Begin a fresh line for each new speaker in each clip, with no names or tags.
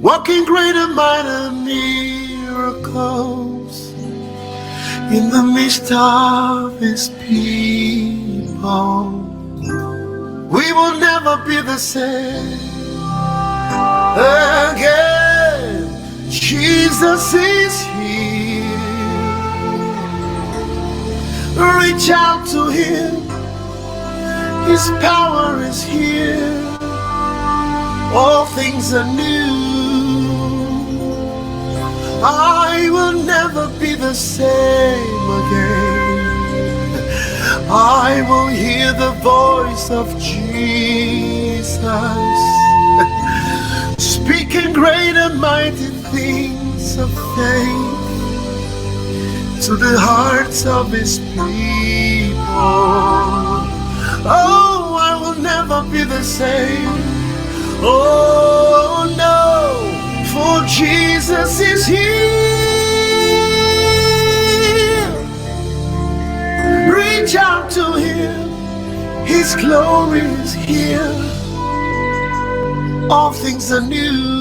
working great and mighty miracles in the midst of his people. We will never be the same again. Jesus is here. Reach out to him. His power is here. All things are new. I will never be the same again. I will hear the voice of Jesus speaking great and mighty things of faith to the hearts of his people. Oh, I will never be the same. Oh no, for Jesus is here. Reach out to him. His glory is here. All things are new.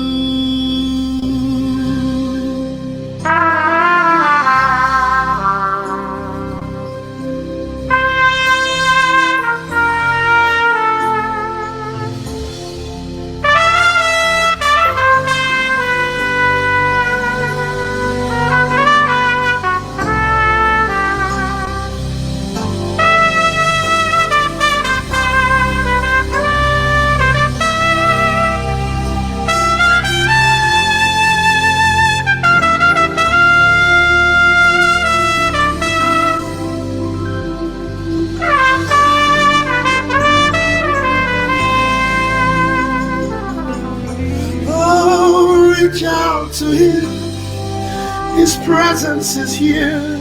Reach out to him. His presence is here.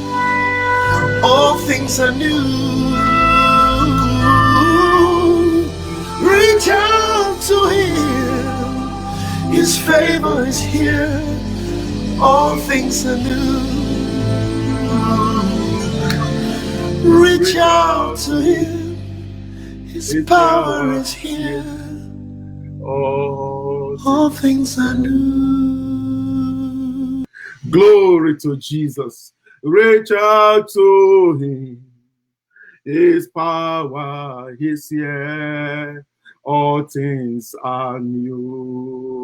All things are new. Reach out to him. His favor is here. All things are new. Reach out to him. His power is here. All things are new.
Glory to Jesus. Reach out to him. His power is here. All things are new.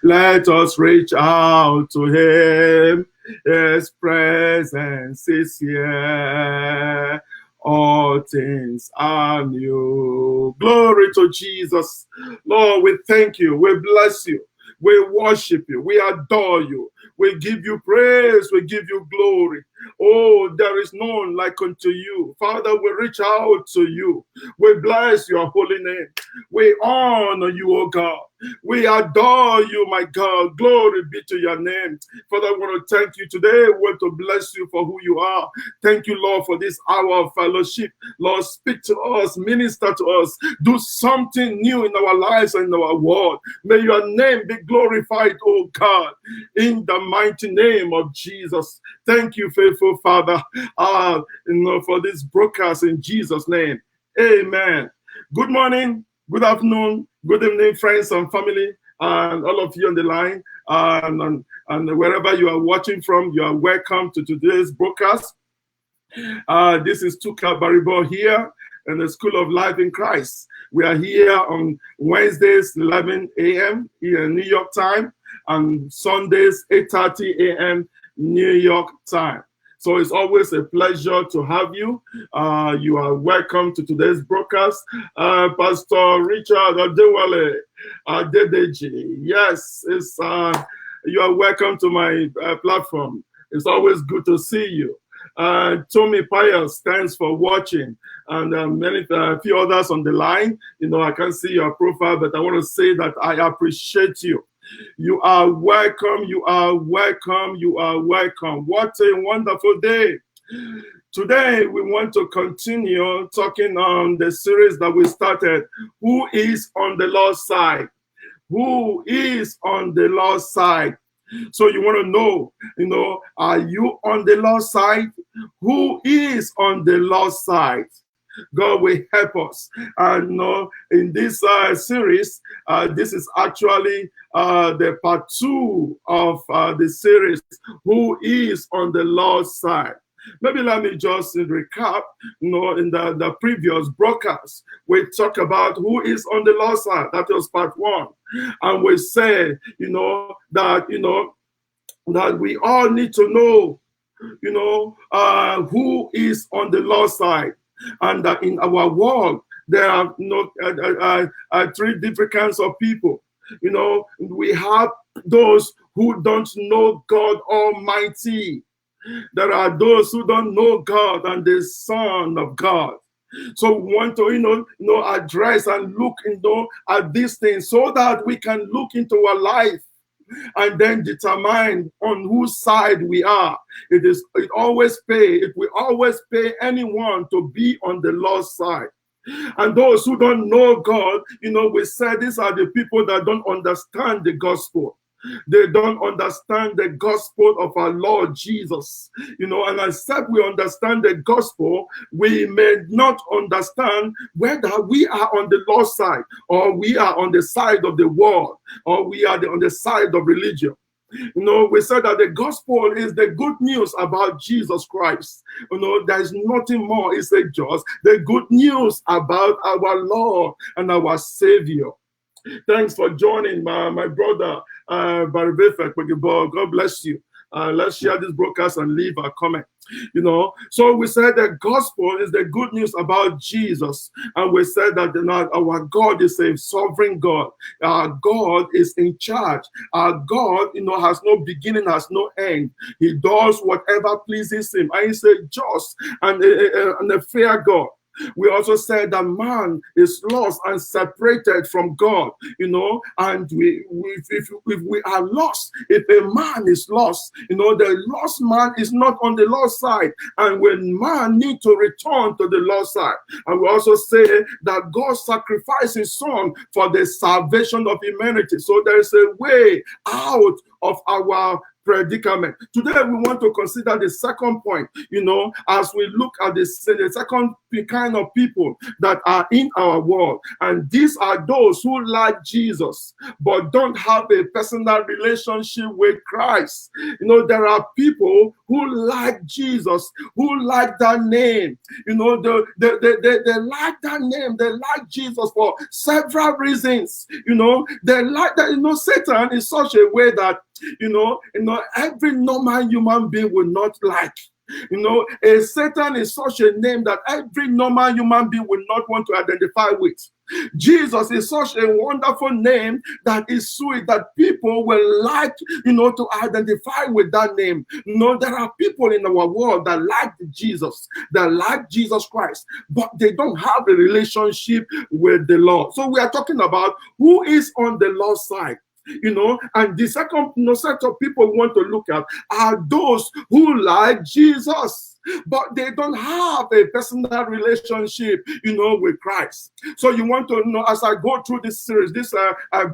Let us reach out to him. His presence is here. All things are new. Glory to Jesus. Lord, we thank you. We bless you. We worship you. We adore you. We give you praise. We give you glory. Oh, there is none like unto you. Father, we reach out to you. We bless your holy name. We honor you, oh God. We adore you, my God. Glory be to your name. Father, I want to thank you today. We want to bless you for who you are. Thank you, Lord, for this hour of fellowship. Lord, speak to us, minister to us, do something new in our lives and in our world. May your name be glorified, oh God, in the mighty name of Jesus. Thank you, faithful Father, for this broadcast in Jesus' name. Amen. Good morning, good afternoon, good evening, friends and family, and all of you on the line, and wherever you are watching from, you are welcome to today's broadcast. This is Tuka Baribo here in the School of Life in Christ. We are here on Wednesdays, 11 a.m. here in New York time, and Sundays, 8:30 a.m. New York time. So it's always a pleasure to have you. You are welcome to today's broadcast. Pastor Richard Adewale Adedeji. Yes, you are welcome to my platform. It's always good to see you. Tommy Pius, thanks for watching. And a few others on the line. You know, I can't see your profile, but I want to say that I appreciate you. You are welcome. You are welcome. You are welcome. What a wonderful day. Today, we want to continue talking on the series that we started. Who is on the Lord's side? Who is on the Lord's side? So you want to know, are you on the Lord's side? Who is on the Lord's side? God will help us. And in this series, this is actually the part 2 of the series, Who is on the Lord's Side? Maybe let me just recap. In the previous broadcast, we talked about who is on the Lord's side. That was part 1. And we said, that we all need to know, who is on the Lord's side. And that in our world, there are 3 different kinds of people. We have those who don't know God Almighty. There are those who don't know God and the Son of God. So we want to, address and look at these things so that we can look into our life and then determine on whose side we are. It will always pay anyone to be on the Lord's side. And those who don't know God, we said these are the people that don't understand the gospel. They don't understand the gospel of our Lord Jesus. And except we understand the gospel, we may not understand whether we are on the Lord's side, or we are on the side of the world, or we are on the side of religion. We said that the gospel is the good news about Jesus Christ. There is nothing more. It's just the good news about our Lord and our Savior. Thanks for joining my brother, Barry Befek. God bless you. Let's share this broadcast and leave a comment. So we said the gospel is the good news about Jesus. And we said that our God is a sovereign God. Our God is in charge. Our God, has no beginning, has no end. He does whatever pleases him. And he's a just and a fair God. We also said that man is lost and separated from God, and if we are lost, if a man is lost, the lost man is not on the Lord's side, and when man need to return to the Lord's side. And we also say that God sacrificed his son for the salvation of humanity. So there is a way out of our predicament. Today we want to consider the second point, as we look at the second kind of people that are in our world. And these are those who like Jesus but don't have a personal relationship with Christ. There are people who like Jesus, who like that name. They like that name. They like Jesus for several reasons. They like that. Satan is such a way that every normal human being will not like. A Satan is such a name that every normal human being will not want to identify with. Jesus is such a wonderful name that is sweet, that people will like, to identify with that name. There are people in our world that like Jesus, that like Jesus Christ, but they don't have a relationship with the Lord. So we are talking about who is on the Lord's side. And the second set of people we want to look at are those who like Jesus, but they don't have a personal relationship, with Christ. So you want to know, as I go through this series, this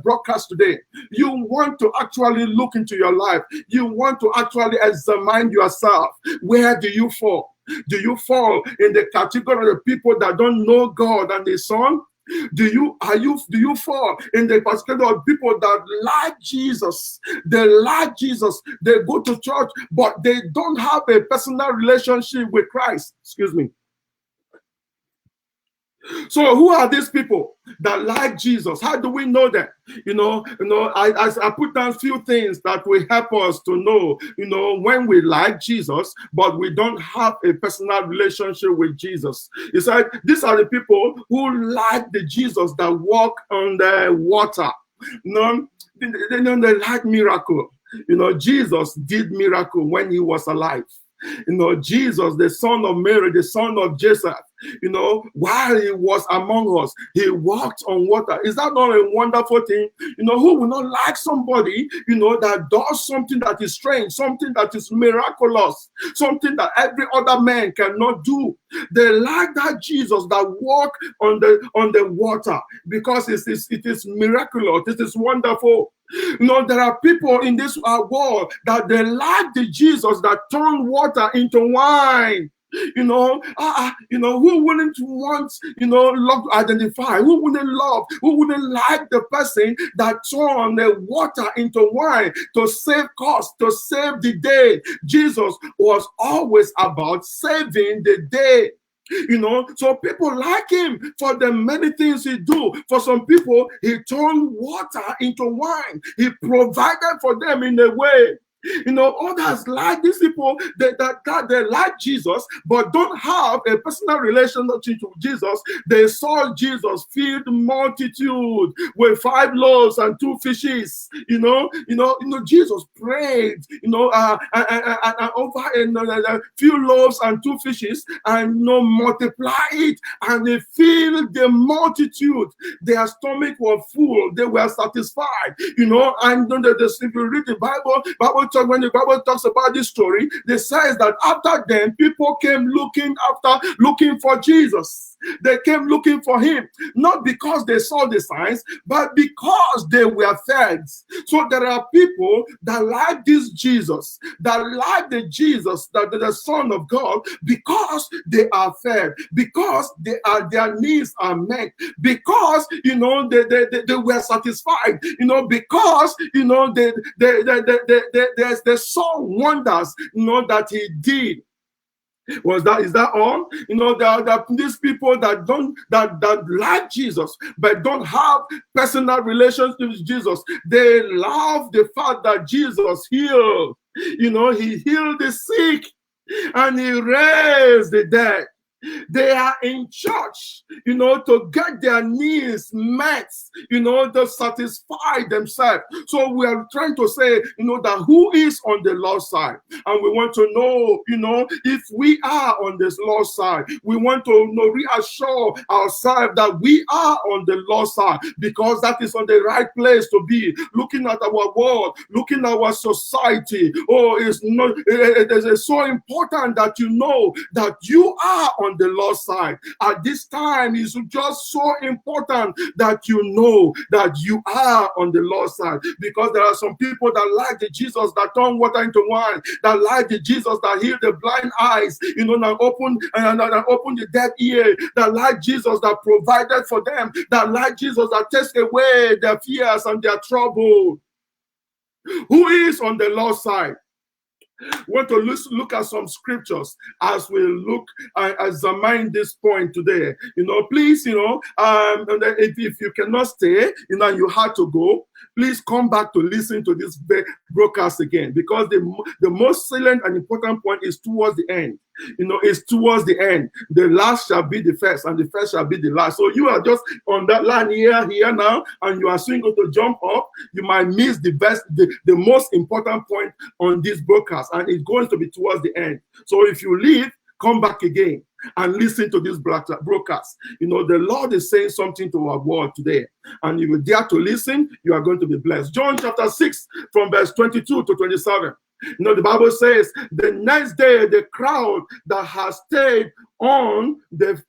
broadcast today, you want to actually look into your life. You want to actually examine yourself. Where do you fall? Do you fall in the category of people that don't know God and His Son? Do you fall in the particular of people that like Jesus? They like Jesus. They go to church, but they don't have a personal relationship with Christ. Excuse me. So who are these people that like Jesus? How do we know that? I put down a few things that will help us to know, when we like Jesus, but we don't have a personal relationship with Jesus. He said, these are the people who like the Jesus that walk on the water. They like miracle. Jesus did miracle when he was alive. Jesus, the son of Mary, the son of Joseph, while he was among us, he walked on water. Is that not a wonderful thing? Who will not like somebody, that does something that is strange, something that is miraculous, something that every other man cannot do? They like that Jesus that walked on the water because it is miraculous. It is wonderful. There are people in this world that they like the Jesus that turned water into wine. Who wouldn't want, love to identify? Who wouldn't love? Who wouldn't like the person that turned the water into wine to save cost, to save the day? Jesus was always about saving the day. So people like him for the many things he do. For some people, he turned water into wine. He provided for them in a way. Others like these people that they like Jesus, but don't have a personal relationship with Jesus. They saw Jesus feed multitude with 5 loaves and 2 fishes. Jesus prayed, and over a few loaves and 2 fishes, and multiply it, and they filled the multitude. Their stomach was full. They were satisfied. And if you read the Bible when the Bible talks about this story, it says that after them, people came looking for Jesus. They came looking for him, not because they saw the signs, but because they were fed. So there are people that like this Jesus, that like the Jesus, that the Son of God, because they are fed, because their needs are met, because they were satisfied, because they saw wonders that he did. Is that all? These people that like Jesus but don't have personal relations with Jesus, they love the fact that Jesus healed. He healed the sick and he raised the dead. They are in church, to get their needs met, to satisfy themselves. So we are trying to say, that who is on the Lord's side? And we want to know, if we are on this Lord's side, we want to reassure ourselves that we are on the Lord's side, because that is on the right place to be. Looking at our world, looking at our society, it is so important that you know that you are on the Lord's side. At this time, it's just so important that you know that you are on the Lord's side, because there are some people that like the Jesus that turned water into wine, that like the Jesus that healed the blind eyes, that opened the deaf ear, that like Jesus that provided for them, that like Jesus that takes away their fears and their trouble. Who is on the Lord's side? We want to look at some scriptures as we look and examine this point today. Please, if you cannot stay, you had to go, please come back to listen to this broadcast again, because the most salient and important point is towards the end. It's towards the end. The last shall be the first, and the first shall be the last. So you are just on that line here now, and you are soon going to jump up. You might miss the most important point on this broadcast, and it's going to be towards the end. So if you leave, come back again and listen to this broadcast. The Lord is saying something to our world today, and if you dare to listen, you are going to be blessed. John chapter 6 from verse 22 to 27. The Bible says, the next day the crowd that had stayed on the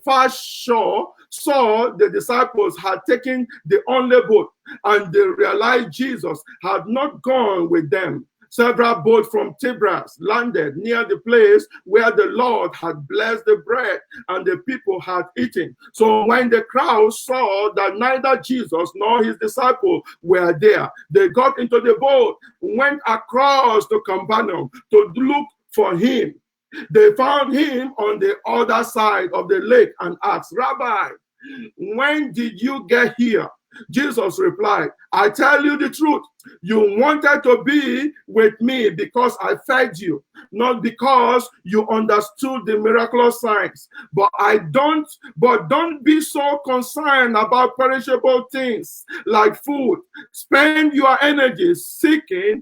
far shore saw the disciples had taken the only boat, and they realized Jesus had not gone with them. Several boats from Tiberias landed near the place where the Lord had blessed the bread and the people had eaten. So when the crowd saw that neither Jesus nor his disciples were there, they got into the boat, went across to Capernaum to look for him. They found him on the other side of the lake and asked, Rabbi, when did you get here? Jesus replied, I tell you the truth. You wanted to be with me because I fed you, not because you understood the miraculous signs. But don't be so concerned about perishable things like food. Spend your energy seeking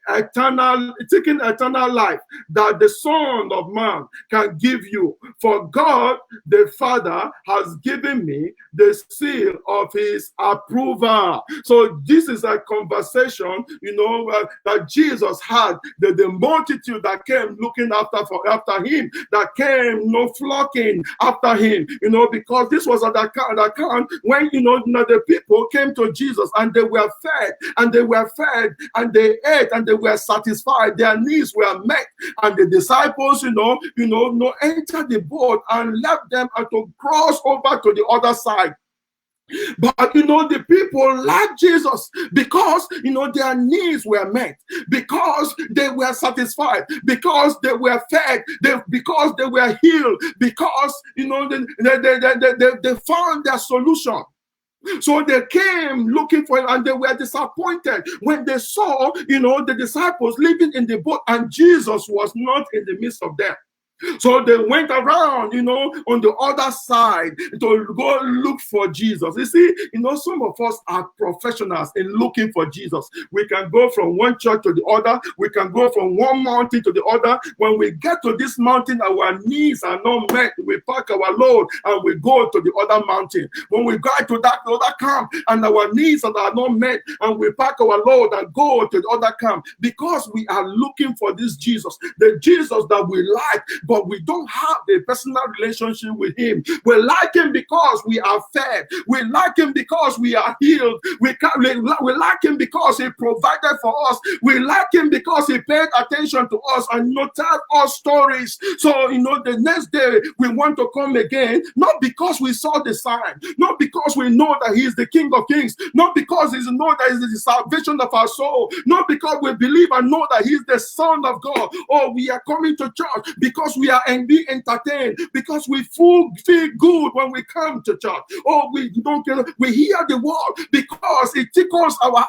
eternal life that the Son of Man can give you. For God the Father has given me the seal of his approval. So this is a conversation conversation, that Jesus had, the multitude that came looking after him, that came, flocking after him, because this was at the account when, the people came to Jesus and they were fed, and they ate, and they were satisfied. Their needs were met, and the disciples, entered the boat and left them and to cross over to the other side. But the people liked Jesus because their needs were met, because they were satisfied, because they were fed, because they were healed, because they found their solution. So they came looking for him, and they were disappointed when they saw the disciples living in the boat and Jesus was not in the midst of them. So they went around, on the other side to go look for Jesus. You see, some of us are professionals in looking for Jesus. We can go from one church to the other. We can go from one mountain to the other. When we get to this mountain, our needs are not met. We pack our load and we go to the other mountain. When we go to that other camp and our needs are not met, and we pack our load and go to the other camp, because we are looking for this Jesus, the Jesus that we like, but we don't have a personal relationship with him. We like him because we are fed. We like him because we are healed. We like him because he provided for us. We like him because he paid attention to us and tell us stories. So, the next day we want to come again, not because we saw the sign, not because we know that he is the King of Kings, not because we know that he is the salvation of our soul, not because we believe and know that he is the Son of God. Oh, we are coming to church because we are be entertained, because we feel good when we come to church. Oh, we hear the word because it tickles our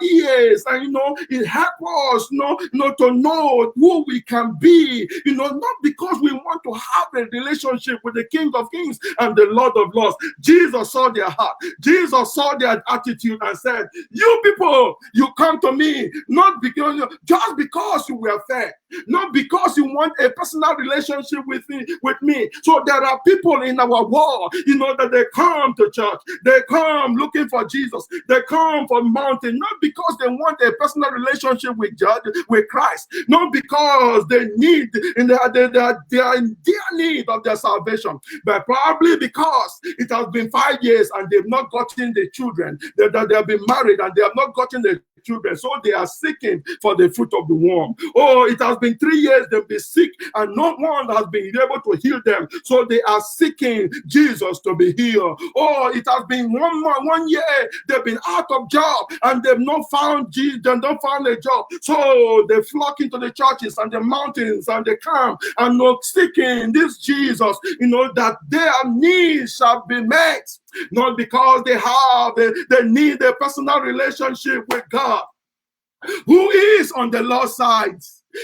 ears, and it helps us to know who we can be, not because we want to have a relationship with the King of Kings and the Lord of Lords. Jesus saw their heart. Jesus saw their attitude and said, you people, you come to me not because just because you were fed, not because you want a personal relationship with me. So there are people in our world, that they come to church, they come looking for Jesus, they come for mountain, not because they want a personal relationship with Christ, not because they need, they are in dear need of their salvation, but probably because it has been 5 years and they've not gotten the children, they have been married and they have not gotten the children, so they are seeking for the fruit of the womb. Oh, it has been 3 years they've been sick and no one has been able to heal them, so they are seeking Jesus to be healed. Oh, it has been 1 month, 1 year they've been out of job and they've not found Jesus, they don't found a job, so they flock into the churches and the mountains and they come and not seeking this Jesus, that their needs shall be met, not because they need a personal relationship with God, who is on the Lord's side.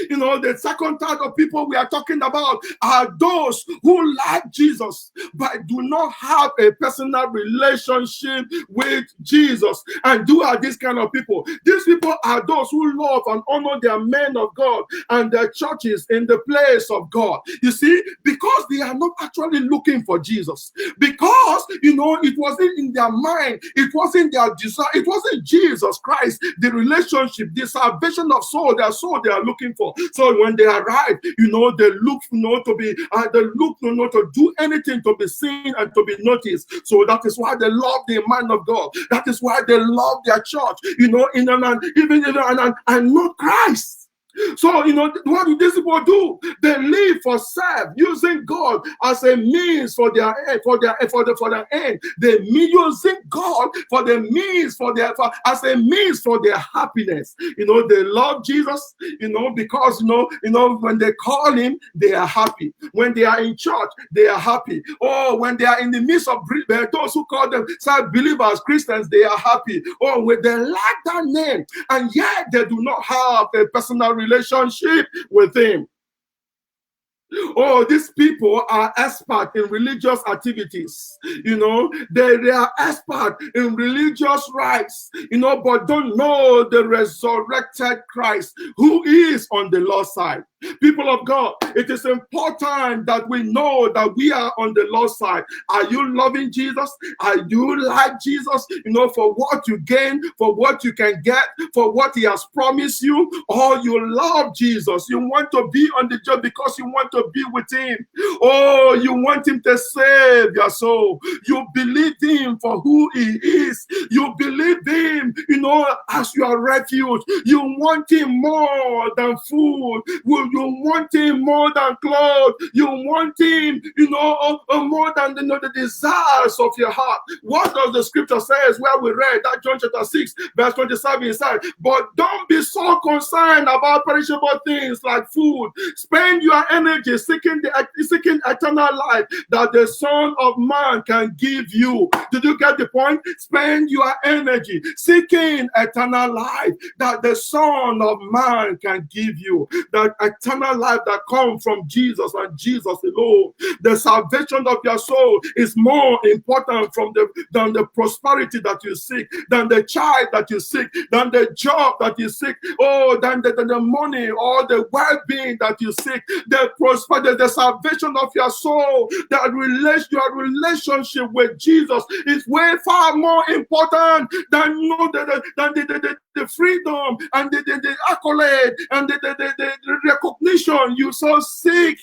The second type of people we are talking about are those who like Jesus but do not have a personal relationship with Jesus. And who are these kind of people? These people are those who love and honor their men of God and their churches in the place of God. You see, because they are not actually looking for Jesus, because it wasn't in their mind, it wasn't their desire, it wasn't Jesus Christ, the relationship, the salvation of soul, their soul they are looking for. So when they arrive, they look, to be, they look, to do anything to be seen and to be noticed. So that is why they love the man of God. That is why they love their church, and not Christ. So, what do these people do? They live for self, using God as a means for their end, for their end. They using God for the means as a means for their happiness. They love Jesus, because when they call him, they are happy. When they are in church, they are happy. Oh, when they are in the midst of those who call themselves believers, Christians, they are happy. Oh, when they like that name, and yet they do not have a personal relationship with him. Oh, these people are expert in religious activities. They are expert in religious rites, but don't know the resurrected Christ who is on the Lord's side. People of God, it is important that we know that we are on the Lord's side. Are you loving Jesus? Are you like Jesus? For what you gain, for what you can get, for what he has promised you? Or you love Jesus. You want to be on the job because you want to be with him. Oh, you want him to save your soul. You believe him for who he is. You believe him, as your refuge. You want him more than food. You want him more than clothes. You want him, more than the desires of your heart. What does the scripture says where we read that John chapter 6, verse 27 inside? But don't be so concerned about perishable things like food. Spend your energy seeking eternal life that the Son of Man can give you. Did you get the point? Spend your energy seeking eternal life that the Son of Man can give you. That eternal life that comes from Jesus and Jesus alone. The salvation of your soul is more important than the prosperity that you seek, than the child that you seek, than the job that you seek, than the money or the well-being that you seek. The salvation of your soul, your relationship with Jesus is way far more important than the freedom and the accolade and the recognition you so seek.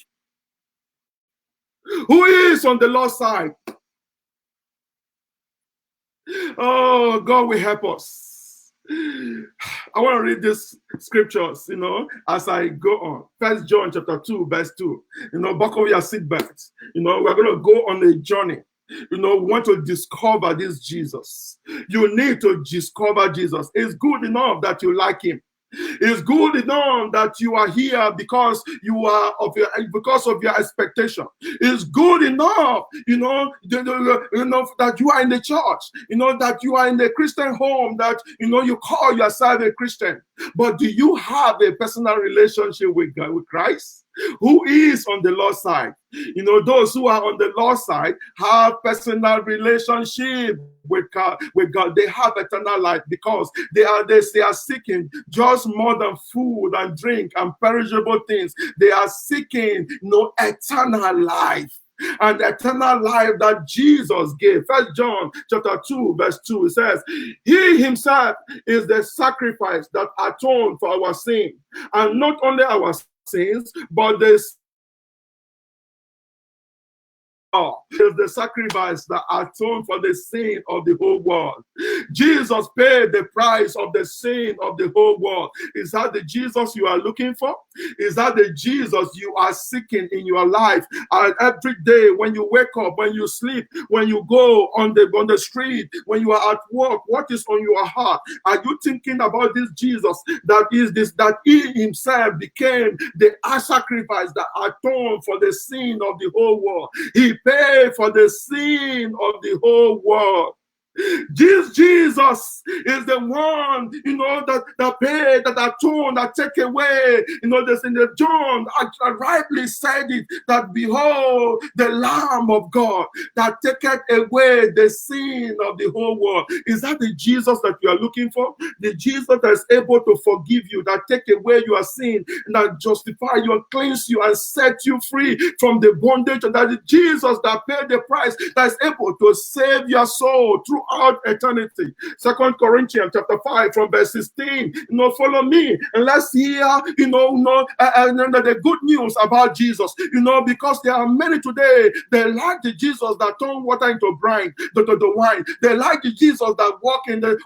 Who is on the Lord's side? Oh, God will help us. I want to read these scriptures, as I go on. 1 John chapter 2, verse 2. Buckle your seatbelts. We're going to go on a journey. We want to discover this Jesus. You need to discover Jesus. It's good enough that you like him. It's good enough that you are here because because of your expectation. It's good enough, that you are in the church, that you are in the Christian home, that you call yourself a Christian. But do you have a personal relationship with God, with Christ? Who is on the Lord's side? Those who are on the Lord's side have personal relationship with God. They have eternal life because they are seeking just more than food and drink and perishable things. They are seeking eternal life. And eternal life that Jesus gave. 1 John chapter 2, verse 2, it says, he himself is the sacrifice that atoned for our sin. And not only our sins, but is the sacrifice that atoned for the sin of the whole world. Jesus paid the price of the sin of the whole world. Is that the Jesus you are looking for? Is that the Jesus you are seeking in your life? And every day when you wake up, when you sleep, when you go on the street, when you are at work, what is on your heart? Are you thinking about this Jesus that he himself became the sacrifice that atoned for the sin of the whole world? He paid for the sin of the whole world. This Jesus is the one, that paid, that atoned, that take away, this in the John rightly said it, that behold, the Lamb of God that taketh away the sin of the whole world. Is that the Jesus that you are looking for? The Jesus that is able to forgive you, that take away your sin, that justify you and cleanse you and set you free from the bondage, and that the Jesus that paid the price, that is able to save your soul throughout eternity. 2 Corinthians chapter 5 from verse 16. Follow me and let's hear, the good news about Jesus. Because there are many today, they like the Jesus that turn water into wine. They like the Jesus that walk on the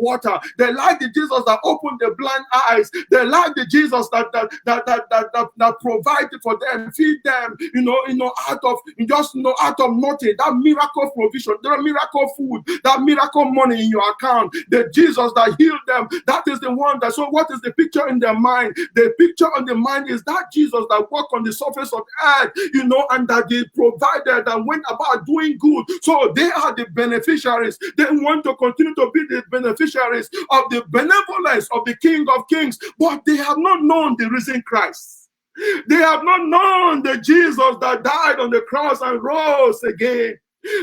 water. They like the Jesus that open the blind eyes. They like the Jesus that provided for them, feed them, out of nothing. That miracle provision, that miracle food, that miracle money in your account. The Jesus that healed them, that is the one that. So what is the picture in their mind? The picture on the mind is that Jesus that walked on the surface of earth, and that they provided and went about doing good. So they are the beneficiaries. They want to continue to be the beneficiaries of the benevolence of the King of Kings, but they have not known the risen Christ. They have not known the Jesus that died on the cross and rose again.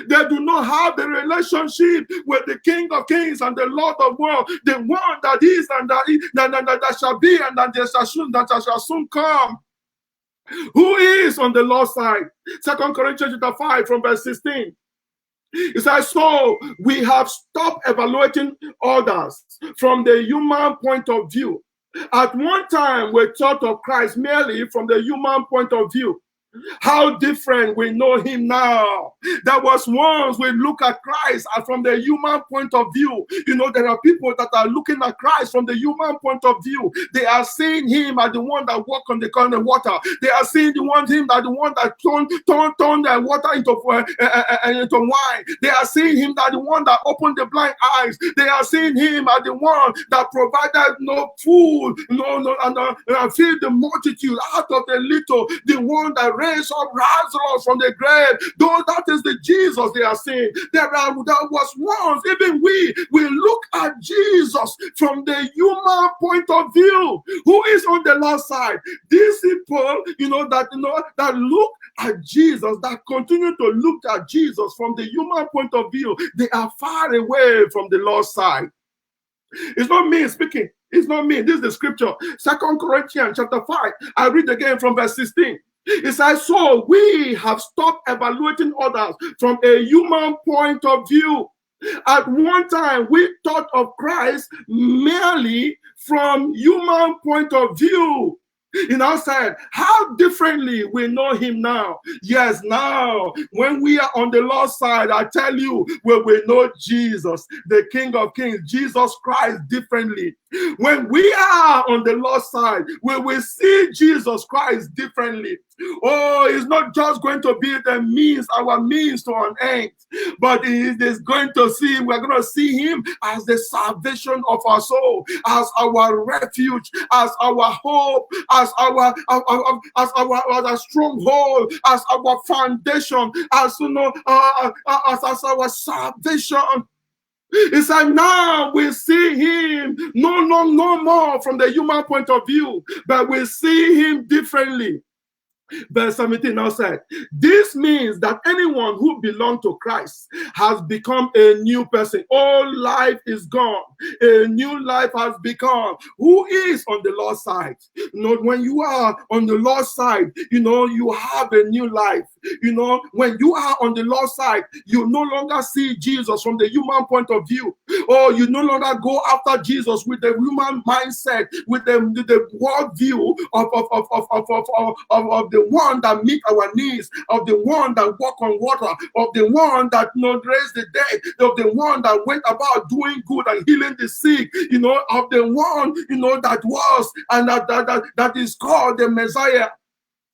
They do not have the relationship with the King of Kings and the Lord of Worlds, the one that is and that shall be and that shall soon come. Who is on the Lord's side? 2 Corinthians chapter 5 from verse 16. It says, so we have stopped evaluating others from the human point of view. At one time, we thought of Christ merely from the human point of view. How different we know him now. That was once we look at Christ from the human point of view. You know, there are people that are looking at Christ from the human point of view. They are seeing him as the one that walked on the water. They are seeing him as the one that turned the water into wine. They are seeing him as the one that opened the blind eyes. They are seeing him as the one that provided food, and filled the multitude out of the little, the one that raised up Lazarus from the grave. Though that is the Jesus they are seeing. There was once, even we look at Jesus from the human point of view. Who is on the Lord's side? These people, that look at Jesus, that continue to look at Jesus from the human point of view, they are far away from the Lord's side. It's not me speaking. It's not me. This is the scripture. 2 Corinthians chapter 5. I read again from verse 16. It says, so we have stopped evaluating others from a human point of view. At one time, we thought of Christ merely from human point of view. Said, how differently we know him now. Yes, now, when we are on the Lord's side, I tell you, where we know Jesus, the King of Kings, Jesus Christ, differently. When we are on the Lord's side, we will see Jesus Christ differently. Oh, it's not just going to be our means to an end, but it is we're going to see him as the salvation of our soul, as our refuge, as our hope, as our stronghold, as our foundation, as our salvation. It's like now we see him no more from the human point of view, but we see him differently. Verse 17 now said, this means that anyone who belongs to Christ has become a new person. All life is gone. A new life has begun. Who is on the Lord's side? When you are on the Lord's side, you have a new life. When you are on the Lord's side, you no longer see Jesus from the human point of view. Or you no longer go after Jesus with the human mindset, with the world view of the one that meet our needs, of the one that walk on water, of the one that raised the dead, of the one that went about doing good and healing the sick, of the one that was and that is called the Messiah.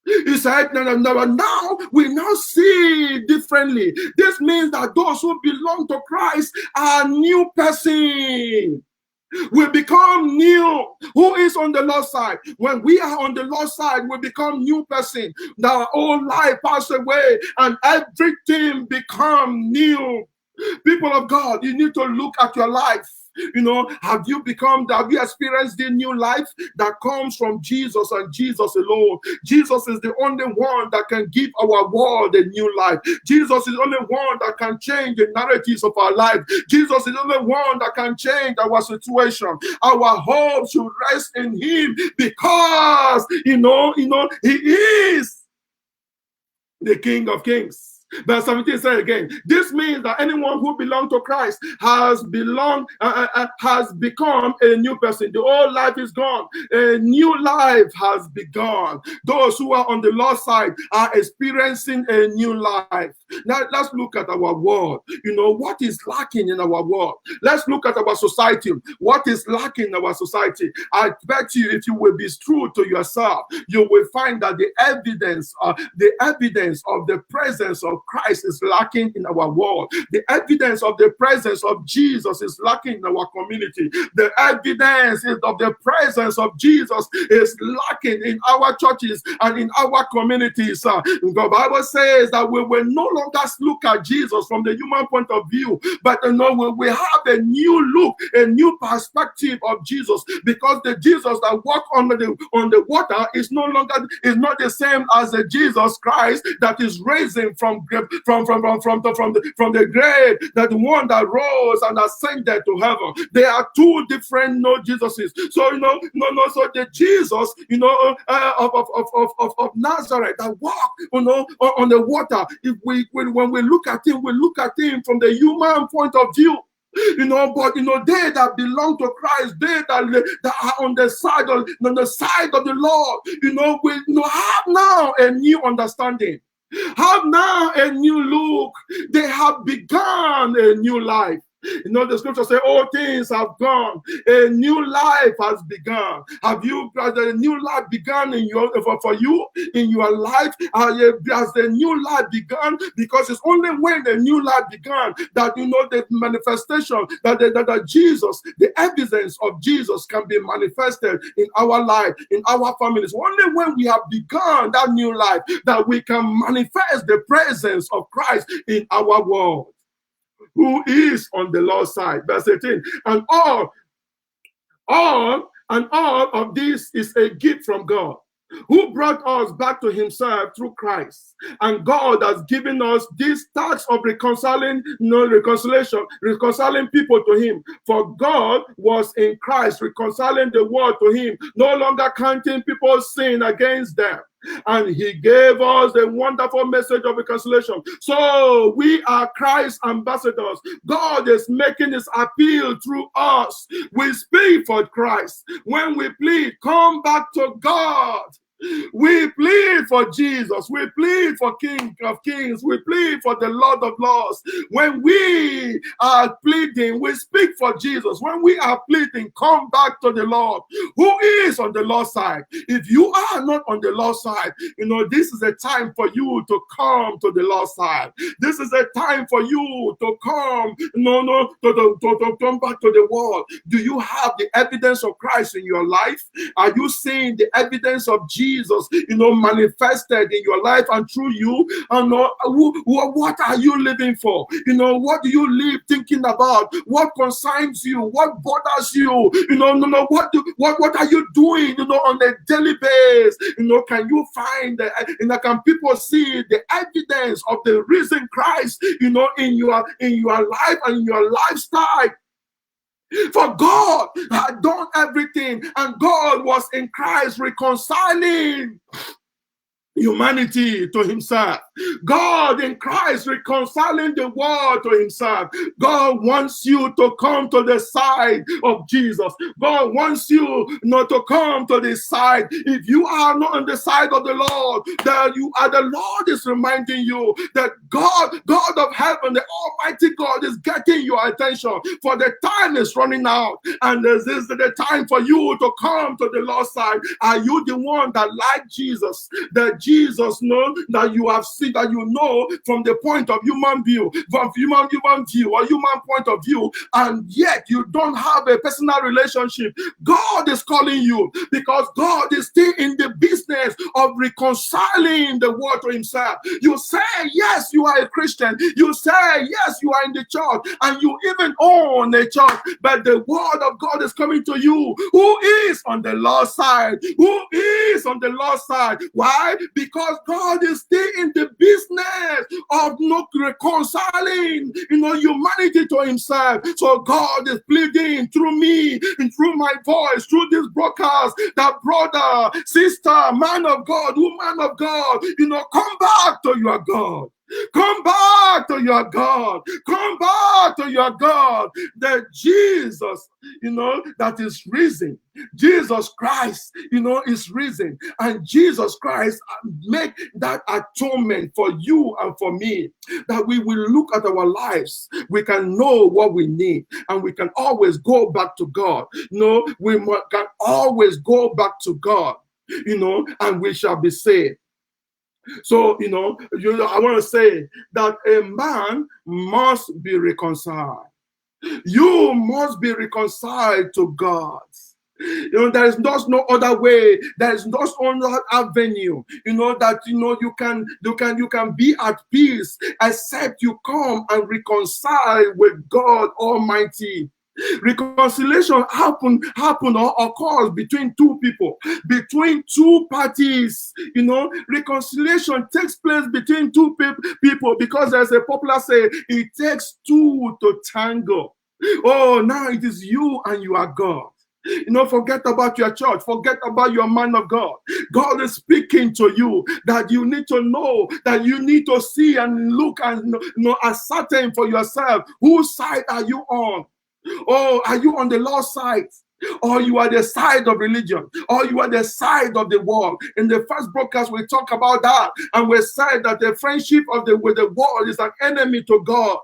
He said, now we now see differently. This means that those who belong to Christ are new person. We become new. Who is on the Lord's side? When we are on the Lord's side, we become new person. Our old life pass away and everything become new. People of God, you need to look at your life. Have you experienced the new life that comes from Jesus and Jesus alone? Jesus is the only one that can give our world a new life. Jesus is the only one that can change the narratives of our life. Jesus is the only one that can change our situation. Our hope should rest in him because, he is the King of Kings. Verse 17 says again, this means that anyone who belongs to Christ has become a new person. The old life is gone. A new life has begun. Those who are on the Lord's side are experiencing a new life. Now let's look at our world. What is lacking in our world? Let's look at our society. What is lacking in our society? I bet you, if you will be true to yourself, you will find that the evidence of the presence of Christ is lacking in our world. The evidence of the presence of Jesus is lacking in our community. The evidence of the presence of Jesus is lacking in our churches and in our communities. The Bible says that we will no longer look at Jesus from the human point of view, but we have a new look, a new perspective of Jesus, because the Jesus that walked on the water is not the same as the Jesus Christ that is raising from the grave, that the one that rose and ascended to heaven. There are two different Jesuses. So so the Jesus of Nazareth that walked on the water. If when we look at him, we look at him from the human point of view. But they that belong to Christ, they that are on the side of the Lord, we have now a new understanding, have now a new look. They have begun a new life. The scripture says, all things have gone. A new life has begun. Has a new life begun for you in your life? Has the new life begun? Because it's only when the new life began that the manifestation that Jesus, the evidence of Jesus can be manifested in our life, in our families. Only when we have begun that new life that we can manifest the presence of Christ in our world. Who is on the Lord's side? Verse 18. And all of this is a gift from God, who brought us back to himself through Christ. And God has given us this task of reconciling people to him. For God was in Christ reconciling the world to him, no longer counting people's sin against them. And he gave us a wonderful message of reconciliation. So we are Christ's ambassadors. God is making his appeal through us. We speak for Christ. When we plead, come back to God. We plead for Jesus. We plead for King of Kings. We plead for the Lord of Lords. When we are pleading, we speak for Jesus. When we are pleading, come back to the Lord. Who is on the Lord's side? If you are not on the Lord's side, this is a time for you to come to the Lord's side. This is a time for you to come, to come back to the world. Do you have the evidence of Christ in your life? Are you seeing the evidence of Jesus, manifested in your life and through you? What are you living for? What do you live thinking about? What concerns you? What bothers you? What are you doing? On a daily basis? Can you find can people see the evidence of the risen Christ? In your life and your lifestyle? For God had done everything, and God was in Christ reconciling humanity to himself. God in Christ reconciling the world to himself. God wants you to come to the side of Jesus. God wants you not to come to the side. If you are not on the side of the Lord, that you are, the Lord is reminding you that God of heaven, the Almighty God, is getting your attention. For the time is running out, and this is the time for you to come to the Lord's side. Are you the one that, like Jesus, that Jesus knows that you have seen, that from the point of human view, from human view or human point of view, and yet you don't have a personal relationship? God is calling you, because God is still in the business of reconciling the world to himself. You say yes, you are a Christian. You say yes, you are in the church, and you even own a church, but the word of God is coming to you. Who is on the Lord's side? Who is on the Lord's side? Why? Because God is still in the business of not reconciling, humanity to himself. So God is pleading through me and through my voice, through this broadcast, that brother, sister, man of God, woman of God, come back to your God. Come back to your God. Come back to your God. That Jesus, that is risen. Jesus Christ, is risen. And Jesus Christ make that atonement for you and for me. That we will look at our lives. We can know what we need. And we can always go back to God. We can always go back to God. And we shall be saved. So, I want to say that a man must be reconciled. You must be reconciled to God. There is just no other way. There is just no avenue. That you can be at peace except you come and reconcile with God Almighty. Reconciliation happen or occurs between two people, between two parties. Reconciliation takes place between two people because there's a popular say, it takes two to tango. Oh, now it is you and you are God. Forget about your church. Forget about your man of God. God is speaking to you that you need to know, that you need to see and look and ascertain for yourself. Whose side are you on? Oh, are you on the Lord's side? Or you are the side of religion, or you are the side of the world. In the first broadcast, we talk about that, and we said that the friendship with the world is an enemy to God.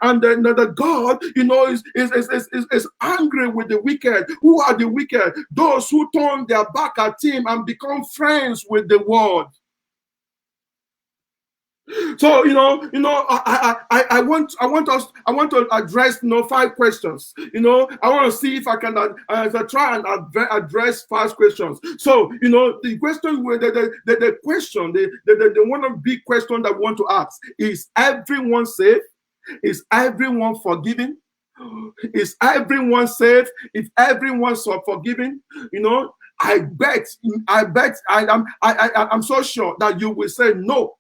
And then the God, is angry with the wicked. Who are the wicked? Those who turn their back at him and become friends with the world. So I want to address 5 questions. I want to see if I can try and address 5 questions. So the question, the question, the one of big question that we want to ask is: everyone saved? Is everyone forgiven? Is everyone saved? If everyone's forgiven, I bet I'm so sure that you will say no.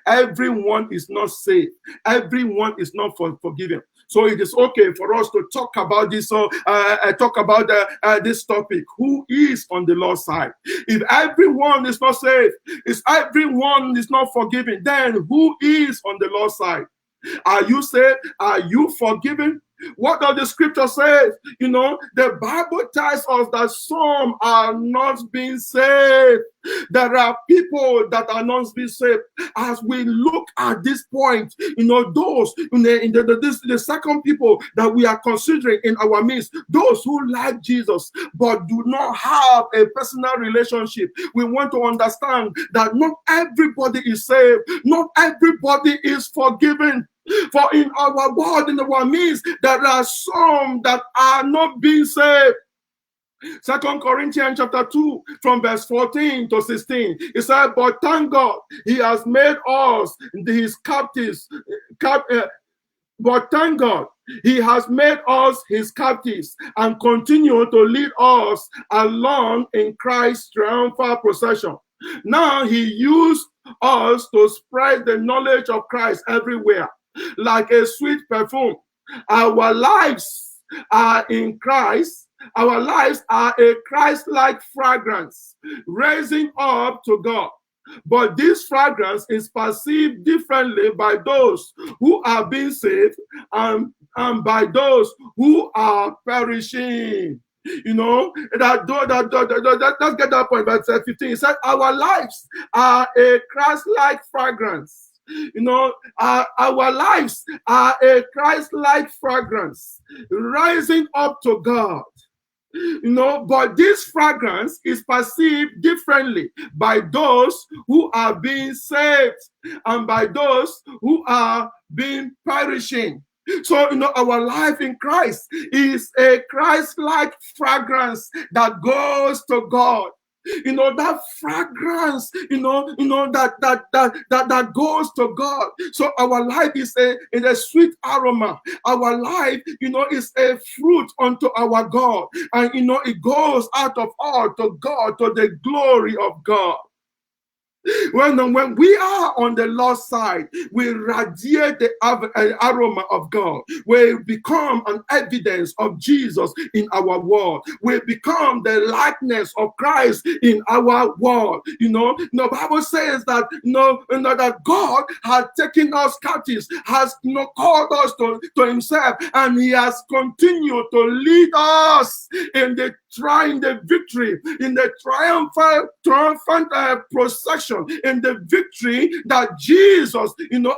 Everyone is not saved. Everyone is not forgiven. So it is okay for us to talk about this. So talk about this topic. Who is on the Lord's side? If everyone is not saved, if everyone is not forgiven, then who is on the Lord's side? Are you saved? Are you forgiven? What does the scripture say? The Bible tells us that some are not being saved. There are people that are not being saved. As we look at this point, those the second people that we are considering in our midst, those who like Jesus but do not have a personal relationship. We want to understand that not everybody is saved. Not everybody is forgiven. For in our world, in our midst, there are some that are not being saved. 2 Corinthians chapter 2 from verse 14 to 16. It said, but thank God, he has made us his captives. But thank God, he has made us his captives and continue to lead us along in Christ's triumphal procession. Now he used us to spread the knowledge of Christ everywhere, like a sweet perfume. Our lives are in Christ. Our lives are a Christ-like fragrance, raising up to God. But this fragrance is perceived differently by those who are being saved and by those who are perishing. Let's get that point. Verse 15. It said, our lives are a Christ-like fragrance. Our lives are a Christ-like fragrance, rising up to God. But this fragrance is perceived differently by those who are being saved and by those who are being perishing. So, our life in Christ is a Christ-like fragrance that goes to God. That fragrance, that goes to God. So our life is a sweet aroma. Our life, is a fruit unto our God. And, it goes out of all to God, to the glory of God. When we are on the Lord's side, we radiate the aroma of God. We become an evidence of Jesus in our world. We become the likeness of Christ in our world. The Bible says that that God has taken us captives, has called us to himself, and he has continued to lead us in the victory, in the triumphant procession, in the victory that Jesus,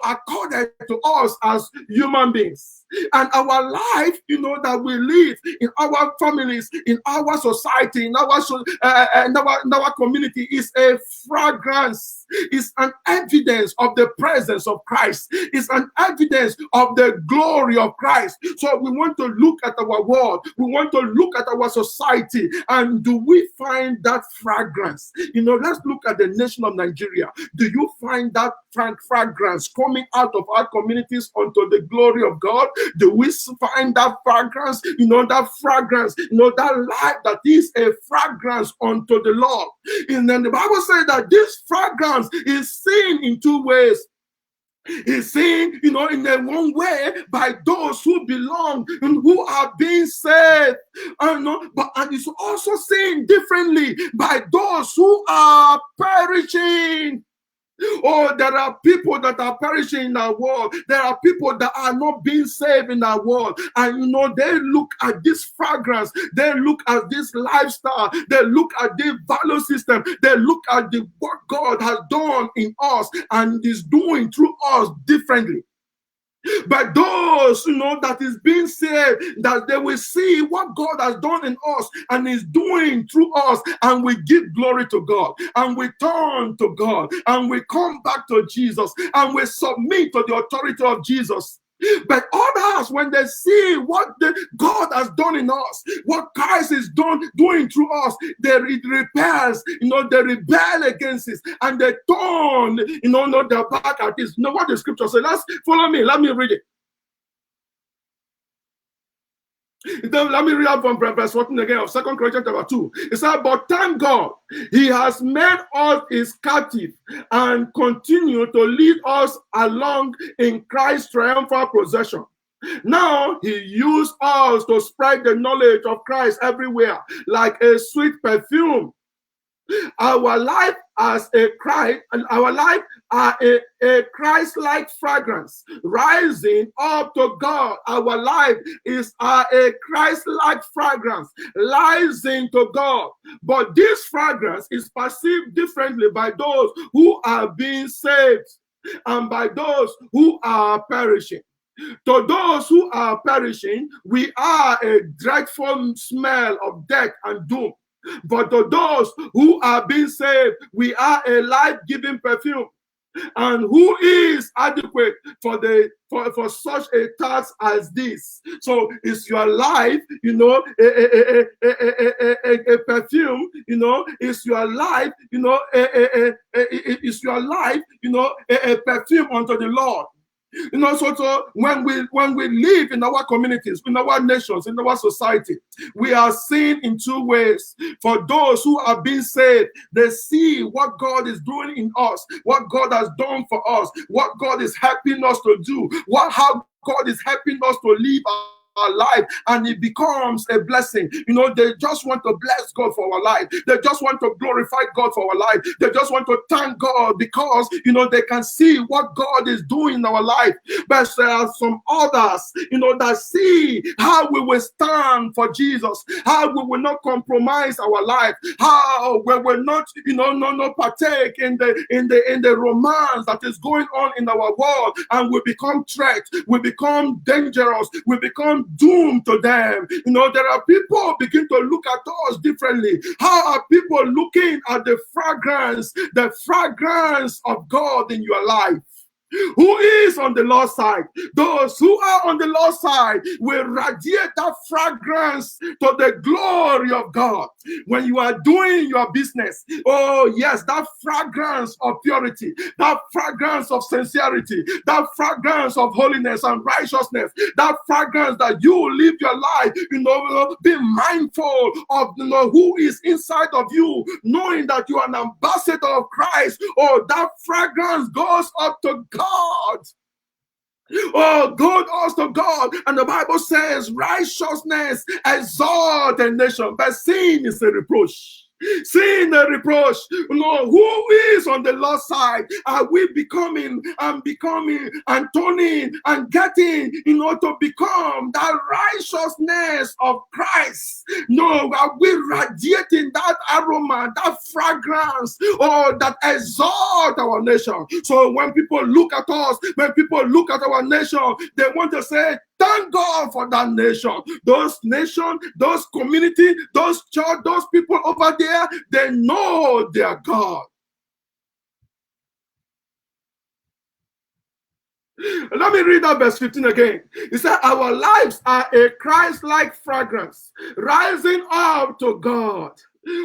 accorded to us as human beings. And our life, that we live in our families, in our society, in our community is a fragrance. It's an evidence of the presence of Christ. It's an evidence of the glory of Christ. So we want to look at our world. We want to look at our society. And do we find that fragrance? Let's look at the nation of Nigeria. Do you find that fragrance coming out of our communities unto the glory of God? Do we find that fragrance, that fragrance, that life that is a fragrance unto the Lord? And then the Bible says that this fragrance is seen in two ways. It's seen, in a one way by those who belong and who are being saved. And it's also seen differently by those who are perishing. Oh, there are people that are perishing in our world. There are people that are not being saved in our world. And they look at this fragrance. They look at this lifestyle. They look at the value system. They look at what God has done in us and is doing through us differently. But those, that is being saved, that they will see what God has done in us and is doing through us, and we give glory to God, and we turn to God, and we come back to Jesus, and we submit to the authority of Jesus. But others, when they see what God has done in us, what Christ is doing through us, they repels, they rebel against it, and they turn, their back at this. What the scripture says. Let's follow me. Let me read it. Let me read out from verse 14 again of 2 Corinthians chapter 2. It says, but thank God, he has made us his captive and continue to lead us along in Christ's triumphal procession. Now he used us to spread the knowledge of Christ everywhere like a sweet perfume. Our life as a Christ, our life are a Christ-like fragrance rising up to God. Our life is a Christ-like fragrance rising to God. But this fragrance is perceived differently by those who are being saved and by those who are perishing. To those who are perishing, we are a dreadful smell of death and doom. But to those who are being saved, we are a life-giving perfume. And who is adequate for such a task as this? So is your life, a perfume, is your life, is your life, a perfume unto the Lord. So when we live in our communities, in our nations, in our society, we are seen in two ways. For those who are being saved, they see what God is doing in us, what God has done for us, what God is helping us to do, how God is helping us to live our life, and it becomes a blessing. They just want to bless God for our life. They just want to glorify God for our life. They just want to thank God because they can see what God is doing in our life. But there are some others that see how we will stand for Jesus, how we will not compromise our life, how we will not not partake in the romance that is going on in our world, and we become threat, we become dangerous, we become doomed to them. There are people begin to look at us differently. How are people looking at the fragrance of God in your life? Who is on the Lord's side? Those who are on the Lord's side will radiate that fragrance to the glory of God. When you are doing your business, oh yes, that fragrance of purity, that fragrance of sincerity, that fragrance of holiness and righteousness, that fragrance that you live your life, be mindful of who is inside of you, knowing that you are an ambassador of Christ. Oh, that fragrance goes up to God. Oh, good us to God. And the Bible says righteousness exalts a nation, but sin is a reproach. Sin a reproach. Who is on the Lord's side? Are we becoming and turning and getting to become that righteousness of Christ? No, are we radiating that aroma, that fragrance, that exalt our nation? So when people look at us, when people look at our nation, they want to say, thank God for that nation. Those nations, those community, those church, those people over there, they know their God. Let me read that verse 15 again. It said, our lives are a Christ-like fragrance rising up to God.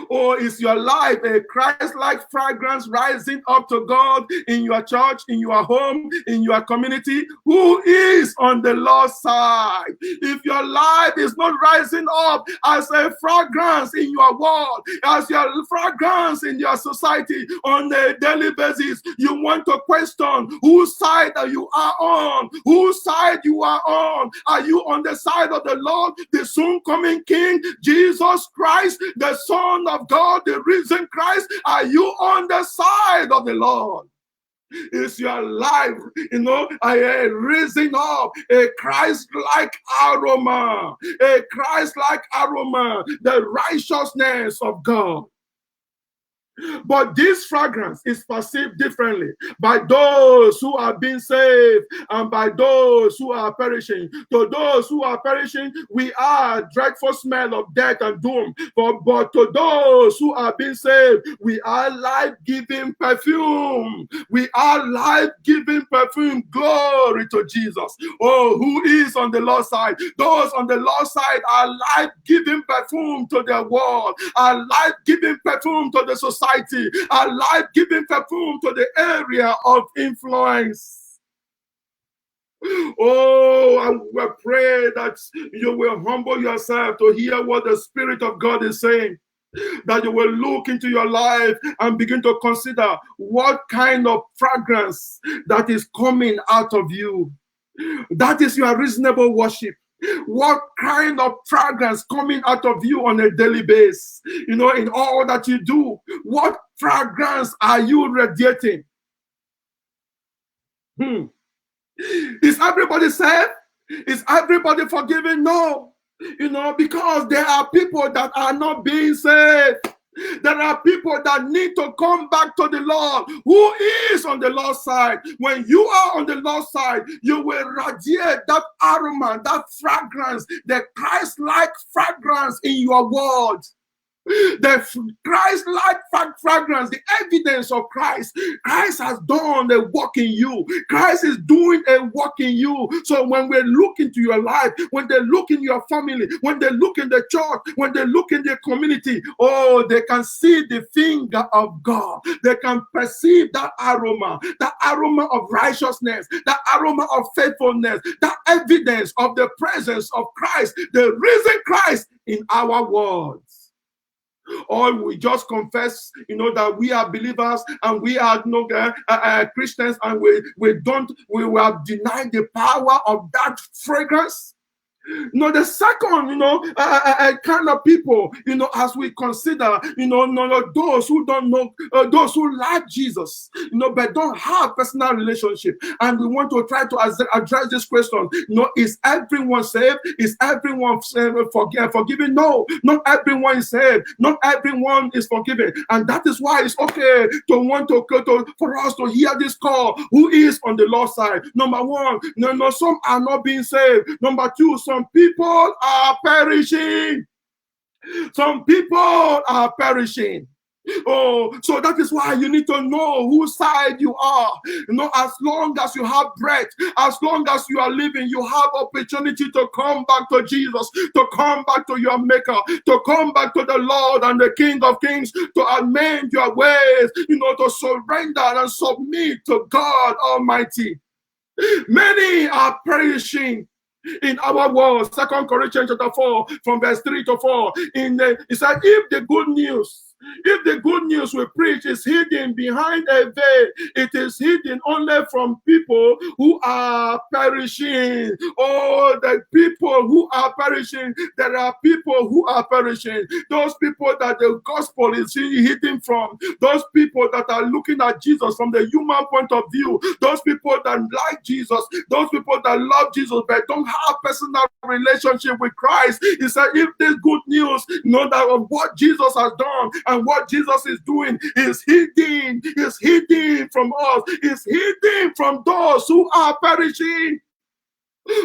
Or is your life a Christ-like fragrance rising up to God in your church, in your home, in your community? Who is on the Lord's side? If your life is not rising up as a fragrance in your world, as your fragrance in your society on a daily basis, you want to question whose side you are on, whose side you are on. Are you on the side of the Lord, the soon coming King, Jesus Christ, the Son of God, the risen Christ? Are you on the side of the Lord? Is your life, raising up a Christ-like aroma, the righteousness of God? But this fragrance is perceived differently by those who are being saved and by those who are perishing. To those who are perishing, we are a dreadful smell of death and doom. But to those who are being saved, we are life-giving perfume. We are life-giving perfume. Glory to Jesus. Oh, who is on the Lord's side? Those on the Lord's side are life-giving perfume to the world, are life-giving perfume to the society, a life-giving perfume to the area of influence. Oh, I pray that you will humble yourself to hear what the Spirit of God is saying, that you will look into your life and begin to consider what kind of fragrance that is coming out of you. That is your reasonable worship. What kind of fragrance coming out of you on a daily basis? In all that you do, what fragrance are you radiating? Is everybody saved? Is everybody forgiven? No. Because there are people that are not being saved. There are people that need to come back to the Lord. Who is on the Lord's side? When you are on the Lord's side, you will radiate that aroma, that fragrance, the Christ-like fragrance in your world. The Christ-like fragrance, the evidence of Christ. Christ has done a work in you. Christ is doing a work in you. So when we look into your life, when they look in your family, when they look in the church, when they look in the community, oh, they can see the finger of God. They can perceive that aroma of righteousness, that aroma of faithfulness, that evidence of the presence of Christ, the risen Christ in our words. Or we just confess, that we are believers and we are Christians, and we have denied the power of that fragrance. The second, kind of people, as we consider, those who don't know, those who like Jesus, but don't have personal relationship. And we want to try to address this question. Is everyone saved? Is everyone forgiven? No, not everyone is saved. Not everyone is forgiven. And that is why it's okay for us to hear this call. Who is on the Lord's side? Number one, some are not being saved. Number two, some people are perishing. Some people are perishing. Oh, so that is why you need to know whose side you are. As long as you have breath, as long as you are living, you have opportunity to come back to Jesus, to come back to your Maker, to come back to the Lord and the King of Kings, to amend your ways, to surrender and submit to God Almighty. Many are perishing in our world. 2 Corinthians chapter 4, from verse 3 to 4. It said, if the good news we preach is hidden behind a veil, it is hidden only from people who are perishing. Oh, the people who are perishing. There are people who are perishing. Those people that the gospel is hidden from. Those people that are looking at Jesus from the human point of view. Those people that like Jesus. Those people that love Jesus but don't have personal relationship with Christ. He said, if this good news, that of what Jesus has done and what Jesus is doing is hidden from us, is hidden from those who are perishing.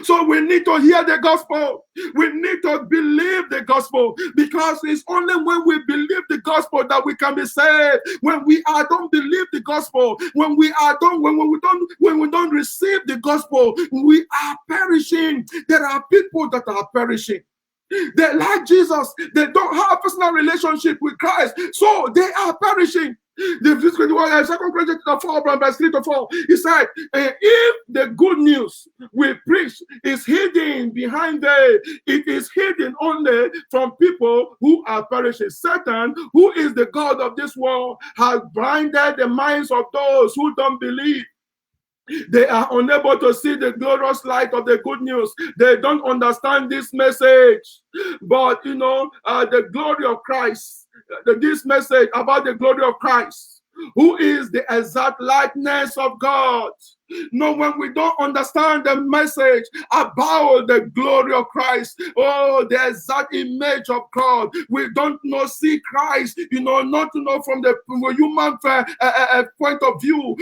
So we need to hear the gospel. We need to believe the gospel, because it's only when we believe the gospel that we can be saved. When we don't believe the gospel, when we don't receive the gospel, we are perishing. There are people that are perishing. They like Jesus. They don't have a personal relationship with Christ. So they are perishing. The 2 Corinthians 4, verse 3 to 4, he said, if the good news we preach is hidden behind it is hidden only from people who are perishing. Satan, who is the God of this world, has blinded the minds of those who don't believe. They are unable to see the glorious light of the good news. They don't understand this message. But, the glory of Christ, this message about the glory of Christ, who is the exact likeness of God. When we don't understand the message about the glory of Christ, the exact image of God, we don't see Christ, not from the human point of view,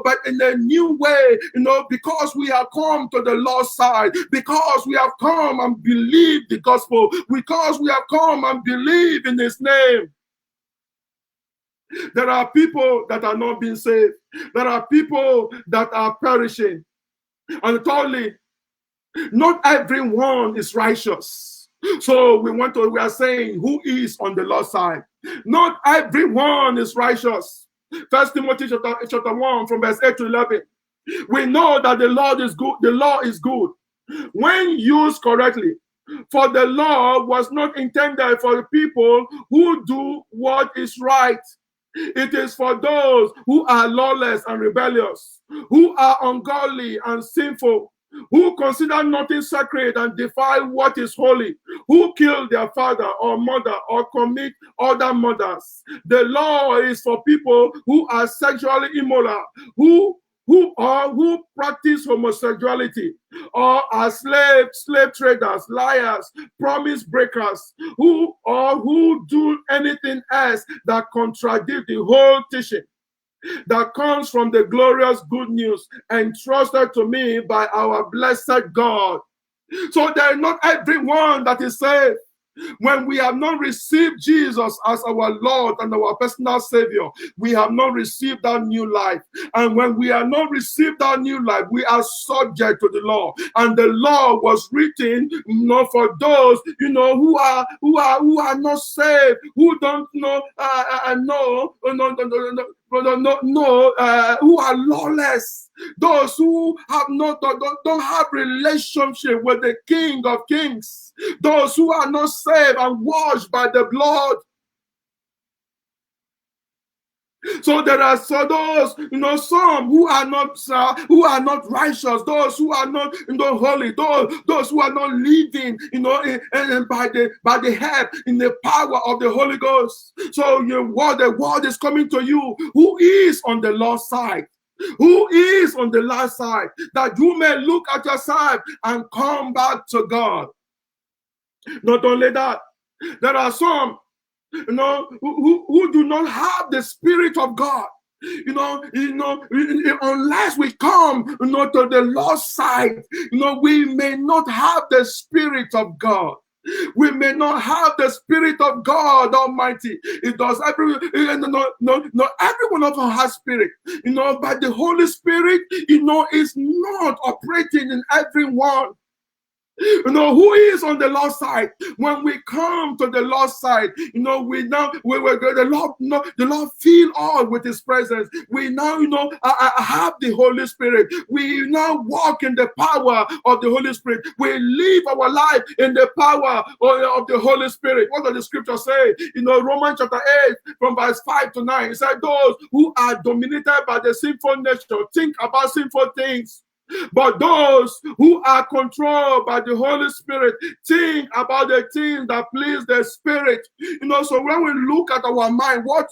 but in a new way, because we have come to the lost side, because we have come and believed the gospel, because we have come and believe in his name. There are people that are not being saved. There are people that are perishing. And thirdly, not everyone is righteous. So we are saying, who is on the Lord's side? Not everyone is righteous. 1 Timothy chapter 1 from verse 8 to 11. We know that the Lord is good. The law is good when used correctly. For the law was not intended for the people who do what is right. It is for those who are lawless and rebellious, who are ungodly and sinful, who consider nothing sacred and defile what is holy, who kill their father or mother or commit other murders. The law is for people who are sexually immoral, who practice homosexuality, or are slave traders, liars, promise breakers, who do anything else that contradict the whole teaching that comes from the glorious good news entrusted to me by our blessed God. So there is not everyone that is saved. When we have not received Jesus as our Lord and our personal Savior, we have not received that new life. And when we have not received that new life, we are subject to the law. And the law was written, for those, who are not saved, who don't who are lawless, those who have don't have relationship with the King of Kings, those who are not saved and washed by the blood. So there are those, some who are not righteous, those who are not, holy, those who are not living, and by the help in the power of the Holy Ghost. So the word is coming to you. Who is on the Lord's side? Who is on the last side? That you may look at yourself and come back to God. Not only that, there are some who do not have the Spirit of God. Unless we come, to the lost side, we may not have the Spirit of God. We may not have the Spirit of God Almighty. It does not every one of us has Spirit, but the Holy Spirit, is not operating in everyone. Who is on the Lord's side? When we come to the Lord's side, the Lord fill all with His presence. We now, have the Holy Spirit. We now walk in the power of the Holy Spirit. We live our life in the power of the Holy Spirit. What does the scripture say? Romans chapter 8 from verse 5 to 9. It said, those who are dominated by the sinful nature think about sinful things. But those who are controlled by the Holy Spirit think about the things that please the Spirit. So when we look at our mind, what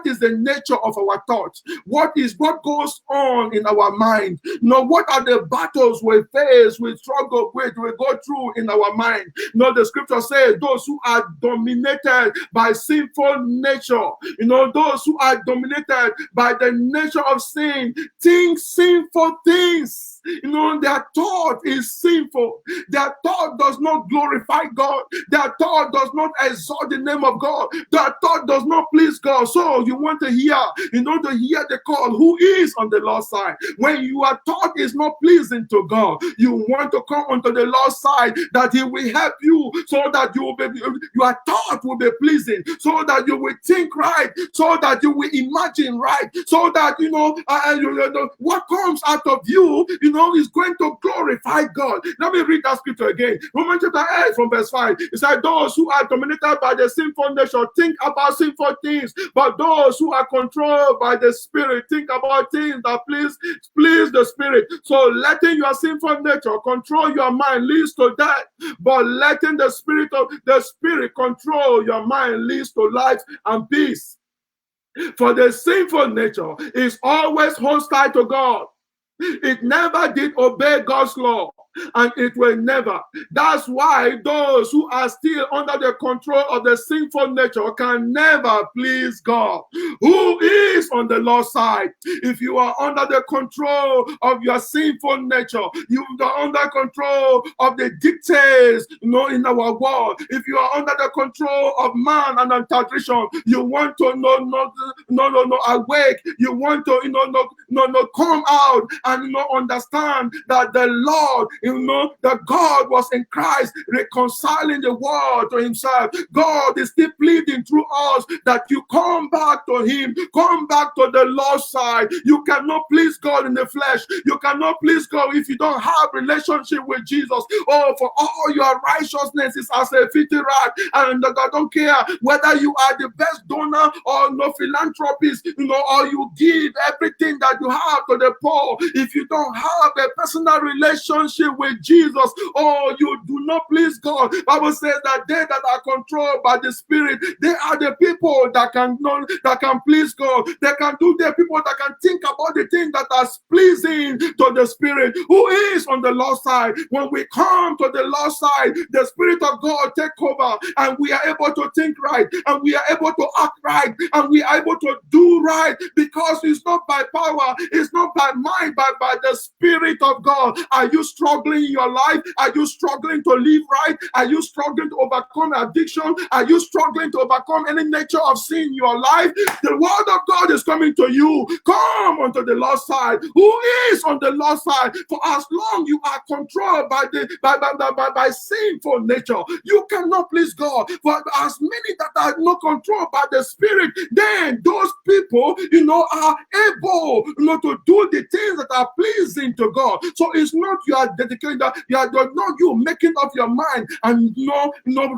is the nature of our thoughts? What goes on in our mind? What are the battles we face, we struggle with, we go through in our mind? The scripture says those who are dominated by sinful nature, those who are dominated by the nature of sin, think sinful things. their thought is sinful. Their thought does not glorify God. Their thought does not exalt the name of God. Their thought does not please God. So you want to hear, to hear the call, who is on the Lord's side. When your thought is not pleasing to God, you want to come onto the Lord's side, that He will help you, so that your thought will be pleasing, so that you will think right, so that you will imagine right, so that what comes out of you, is going to glorify God. Let me read that scripture again. Romans chapter 8 from verse 5. It said, those who are dominated by the sinful nature think about sinful things, but those who are controlled by the Spirit think about things that please the Spirit. So letting your sinful nature control your mind leads to death, but letting the Spirit control your mind leads to life and peace. For the sinful nature is always hostile to God. It never did obey God's law, and it will never. That's why those who are still under the control of the sinful nature can never please God. Who is on the Lord's side? If you are under the control of your sinful nature, you are under control of the dictates, in our world. If you are under the control of man and tradition, you want to awake. You want to come out and understand that the Lord, that God was in Christ reconciling the world to Himself. God is still pleading through us that you come back to Him, come back to the Lord's side. You cannot please God in the flesh. You cannot please God if you don't have relationship with Jesus. Oh, for all your righteousness is as a filthy rag, and God don't care whether you are the best donor or no philanthropist, or you give everything that you have to the poor. If you don't have a personal relationship with Jesus, oh, you do not please God. Bible says that they that are controlled by the Spirit, they are the people that can please God. They can do the people that can think about the things that are pleasing to the Spirit. Who is on the Lord's side? When we come to the Lord's side, the Spirit of God take over, and we are able to think right, and we are able to act right, and we are able to do right, because it's not by power, it's not by mind, but by the Spirit of God. Are you struggling in your life? Are you struggling to live right? Are you struggling to overcome addiction? Are you struggling to overcome any nature of sin in your life? The word of God is coming to you. Come onto the Lord's side. Who is on the Lord's side? For as long you are controlled by sinful nature, you cannot please God. For as many that are not controlled by the Spirit, then those people, are able, to do the things that are pleasing to God. So it's not you are dedicating that, not you making up your mind and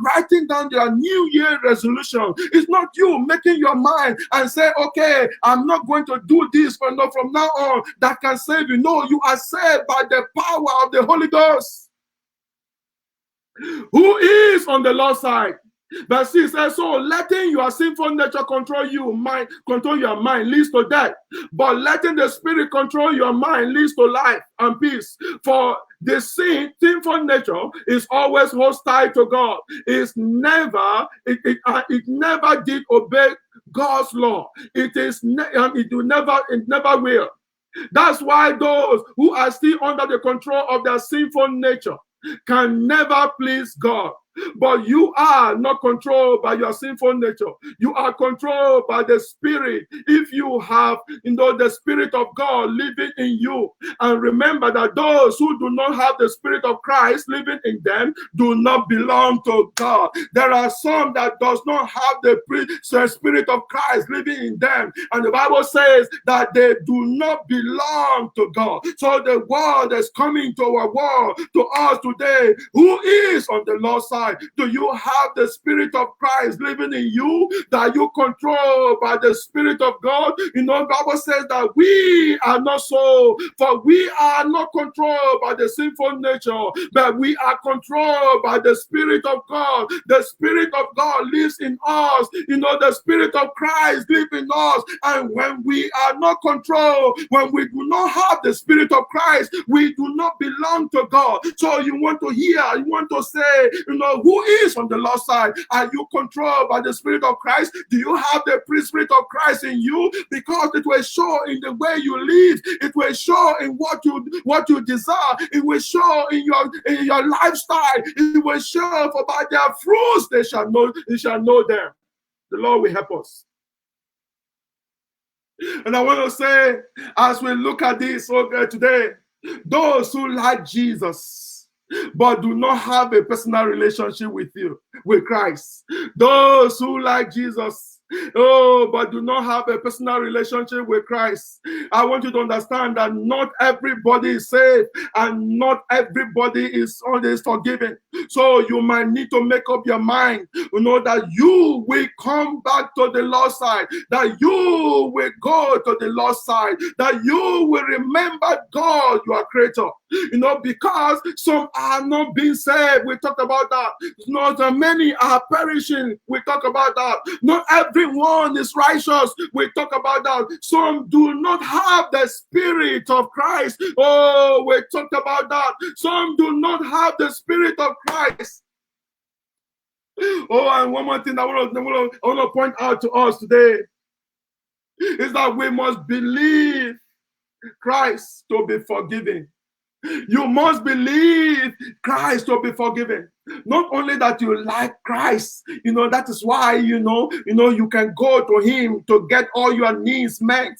writing down your New Year resolution. It's not you making your mind and say, okay, I'm not going to do this from now on that can save you. No, you are saved by the power of the Holy Ghost. Who is on the Lord's side? Verse 6 says, so letting your sinful nature control your mind leads to death, but letting the Spirit control your mind leads to life and peace. For the sinful nature is always hostile to God. It never did obey God's law. It never will. That's why those who are still under the control of their sinful nature can never please God. But you are not controlled by your sinful nature. You are controlled by the Spirit. If you have, the Spirit of God living in you, and remember that those who do not have the Spirit of Christ living in them do not belong to God. There are some that does not have the Spirit of Christ living in them, and the Bible says that they do not belong to God. So the world is coming to our world, to us today. Who is on the Lord's side? Do you have the Spirit of Christ living in you? That you controlled by the Spirit of God? Bible says that we are not so, for we are not controlled by the sinful nature, but we are controlled by the Spirit of God. The Spirit of God lives in us. The Spirit of Christ lives in us. And when we are not controlled, when we do not have the Spirit of Christ, we do not belong to God. So you want to hear, you want to say, who is on the Lord's side? Are you controlled by the Spirit of Christ? Do you have the Spirit of Christ in you? Because it will show in the way you live. It will show in what you desire. It will show in your lifestyle. It will show, for by their fruits they shall know them. The Lord will help us. And I want to say, as we look at this today, those who like Jesus but do not have a personal relationship with Christ, those who like Jesus but do not have a personal relationship with Christ, I want you to understand that not everybody is saved and not everybody is always forgiven. So you might need to make up your mind, that you will come back to the Lord's side, that you will go to the Lord's side, that you will remember God, your creator. Because some are not being saved. We talked about that. Not many are perishing. We talk about that. Not everyone is righteous. We talk about that. Some do not have the Spirit of Christ. Oh, we talked about that. Some do not have the Spirit of Christ. Oh, and one more thing I want to point out to us today is that we must believe Christ to be forgiven. You must believe Christ to be forgiven. Not only that you like Christ, that is why, you can go to him to get all your needs met.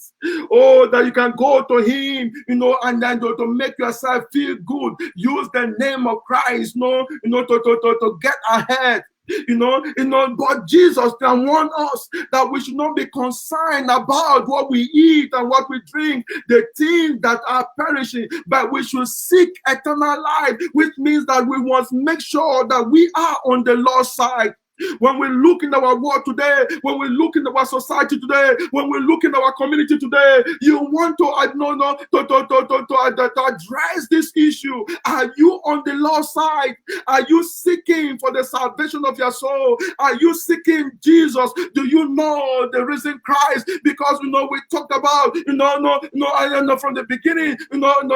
Oh, that you can go to him, and then to make yourself feel good. Use the name of Christ, to get ahead. But Jesus can warn us that we should not be concerned about what we eat and what we drink, the things that are perishing, but we should seek eternal life, which means that we must make sure that we are on the Lord's side. When we look in our world today, when we look in our society today, when we look in our community today, you want to address this issue. Are you on the Lord's side? Are you seeking for the salvation of your soul? Are you seeking Jesus? Do you know the risen Christ? Because we talked about from the beginning,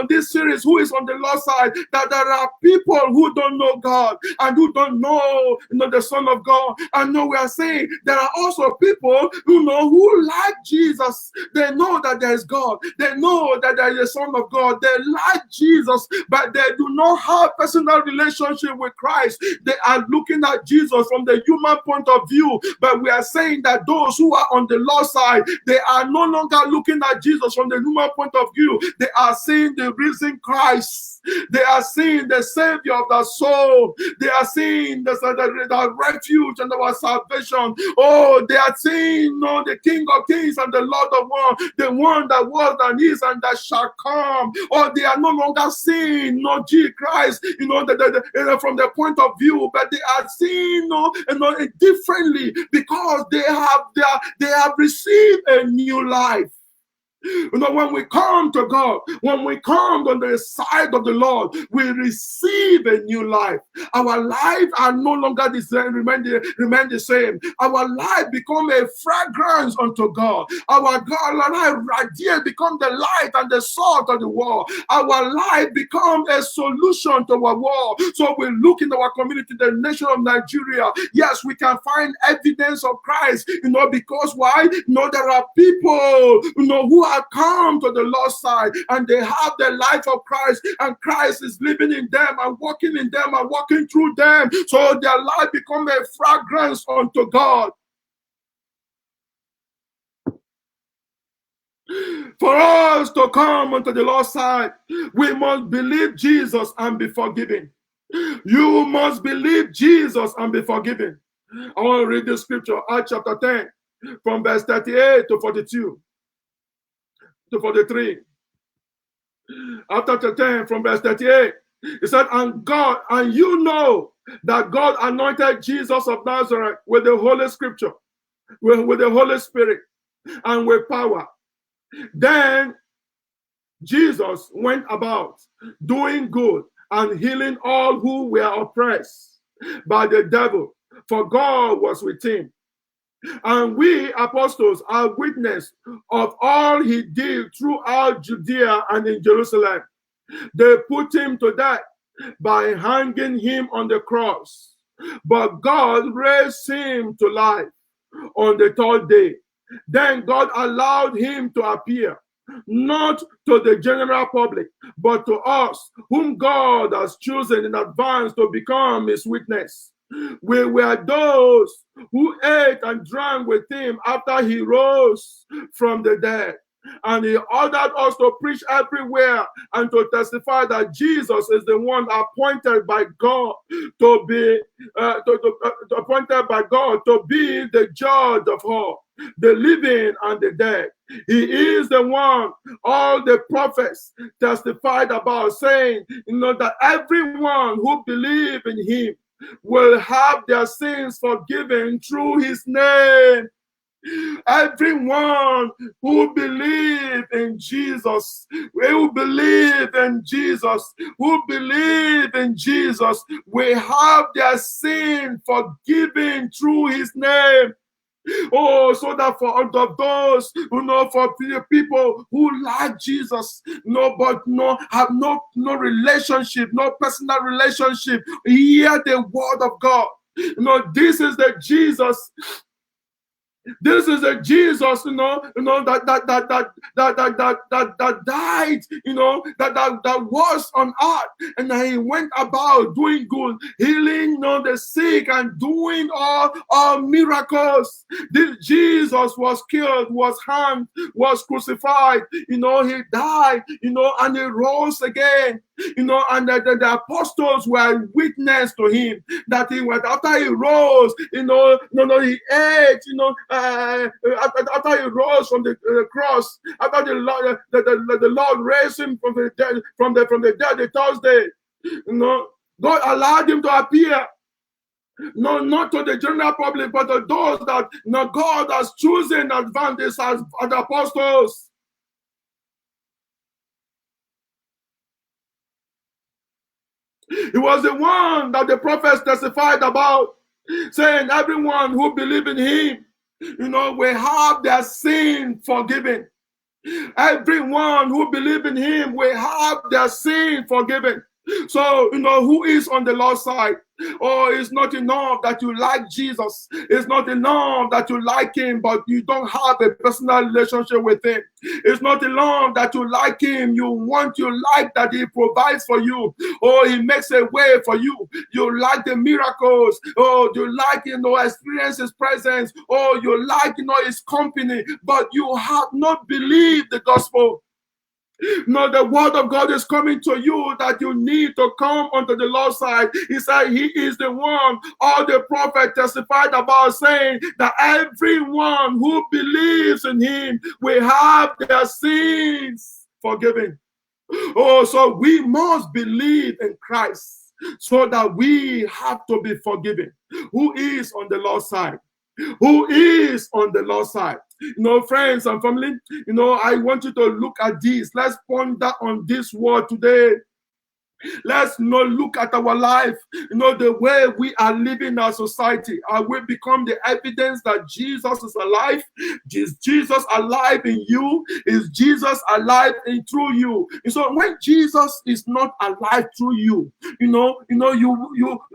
this series, who is on the Lord's side, that there are people who don't know God and who don't know the Son of God. And we are saying there are also people who like Jesus. They know that there is God. They know that there is a Son of God. They like Jesus, but they do not have personal relationship with Christ. They are looking at Jesus from the human point of view. But we are saying that those who are on the Lord's side, they are no longer looking at Jesus from the human point of view. They are seeing the risen Christ. They are seeing the Savior of the soul. They are seeing the refuge and our salvation. Oh, they are seeing the King of Kings and the Lord of Lords, the one that was and is and that shall come. Oh, they are no longer seeing Jesus Christ, from their point of view, but they are seeing it differently because they have received a new life. When we come to God, when we come on the side of the Lord, we receive a new life. Our life are no longer the same, remain the same. Our life become a fragrance unto God. Our life radiate, become the light and the salt of the world. Our life become a solution to our world. So we look in our community, the nation of Nigeria. Yes, we can find evidence of Christ, because why? There are people, who have come to the Lord's side and they have the life of Christ, and Christ is living in them and working in them and working through them, so their life become a fragrance unto God. For us to come unto the Lord's side, we must believe Jesus and be forgiven. You must believe Jesus and be forgiven. I want to read the scripture, Acts chapter 10, from verse 38 to 42. To 43. Chapter 10 from verse 38, it said, and you know that God anointed Jesus of Nazareth with the Holy Scripture, with the Holy Spirit, and with power. Then Jesus went about doing good and healing all who were oppressed by the devil, for God was with him. And we apostles are witness of all he did throughout Judea and in Jerusalem. They put him to death by hanging him on the cross. but God raised him to life on the third day. Then God allowed him to appear, not to the general public, but to us, whom God has chosen in advance to become his witness. We were those who ate and drank with him after he rose from the dead. And he ordered us to preach everywhere and to testify that Jesus is the one appointed by God to be appointed by God to be the judge of all, the living and the dead. He is the one all the prophets testified about, saying, that everyone who believes in him will have their sins forgiven through his name. Everyone who believe in Jesus, who believe in Jesus, who believe in Jesus, will have their sin forgiven through his name. Oh, so that for all of those for people who like Jesus, but have no relationship, no personal relationship, hear the word of God. This is the Jesus. This is a Jesus, that died, that was on earth, and he went about doing good, healing, the sick, and doing all miracles. This Jesus was killed, was hanged, was crucified. He died, and he rose again. And the apostles were witness to him that he went after he rose. He ate. After he rose from the cross, after the Lord raised him from the dead, the Thursday. God allowed him to appear. No, not to the general public, but to those that God has chosen advantage as the apostles. He was the one that the prophets testified about, saying everyone who believes in him, will have their sin forgiven. Everyone who believes in him will have their sin forgiven. So, who is on the Lord's side? Oh, it's not enough that you like Jesus. It's not enough that you like him, but you don't have a personal relationship with him. It's not enough that you like him. You like that he provides for you. Oh, he makes a way for you. You like the miracles. Oh, you like, experience his presence. Oh, you like, his company, but you have not believed the gospel. No, the word of God is coming to you that you need to come onto the Lord's side. He said he is the one all the prophet testified about, saying that everyone who believes in him will have their sins forgiven. Oh, so we must believe in Christ so that we have to be forgiven. Who is on the Lord's side? Who is on the Lord's side? Friends and family, I want you to look at this. Let's ponder on this word today. Let's not look at our life, the way we are living our society. We become the evidence that Jesus is alive. Is Jesus alive in you? Is Jesus alive through you? And so when Jesus is not alive through you, you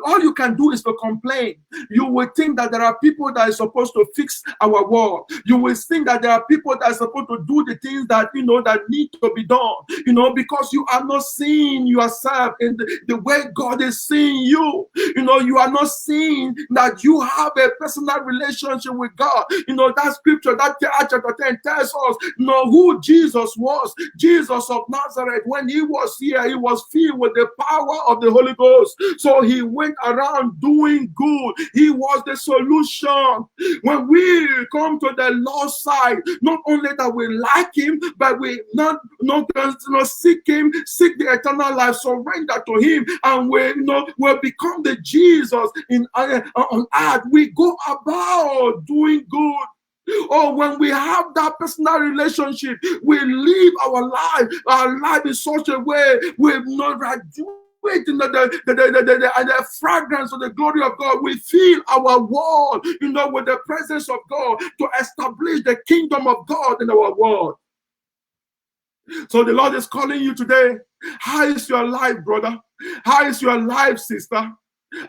all you can do is to complain. You will think that there are people that are supposed to fix our world. You will think that there are people that are supposed to do the things that that need to be done. Because you are not seeing yourself in the way God is seeing you. You are not seeing that you have a personal relationship with God. That scripture, that chapter 10 tells us, who Jesus was. Jesus of Nazareth, when he was here, he was filled with the power of the Holy Ghost. So he went around doing good. He was the solution. When we come to the Lord's side, not only that we like him, but we not seek him, seek the eternal life, surrender to him, and we become the Jesus on earth. We go about doing good. Oh, when we have that personal relationship, we live our life in such a way we not waiting the fragrance of the glory of God. We fill our world, with the presence of God to establish the kingdom of God in our world. So the Lord is calling you today. How is your life, brother? How is your life, sister?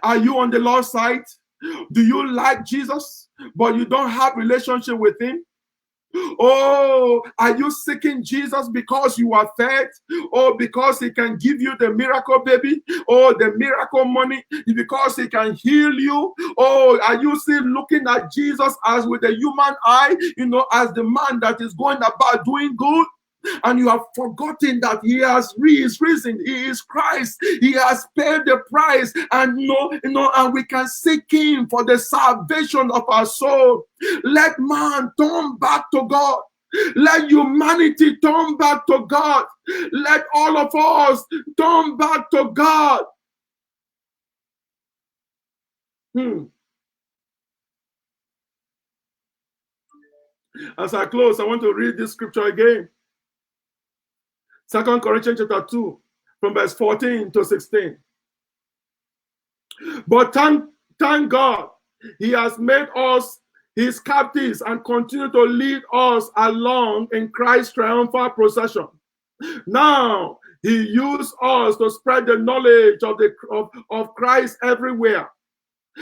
Are you on the Lord's side? Do you like Jesus, but you don't have relationship with him? Oh, are you seeking Jesus because you are fed? Or because he can give you the miracle baby? Or the miracle money? Because he can heal you? Oh, are you still looking at Jesus as with a human eye, as the man that is going about doing good? And you have forgotten that he has risen. He is Christ. He has paid the price, and and we can seek him for the salvation of our soul. Let man turn back to God. Let humanity turn back to God. Let all of us turn back to God. As I close, I want to read this scripture again. 2 Corinthians chapter 2, from verse 14 to 16. But thank God, he has made us his captives and continue to lead us along in Christ's triumphal procession. Now, he used us to spread the knowledge of Christ everywhere,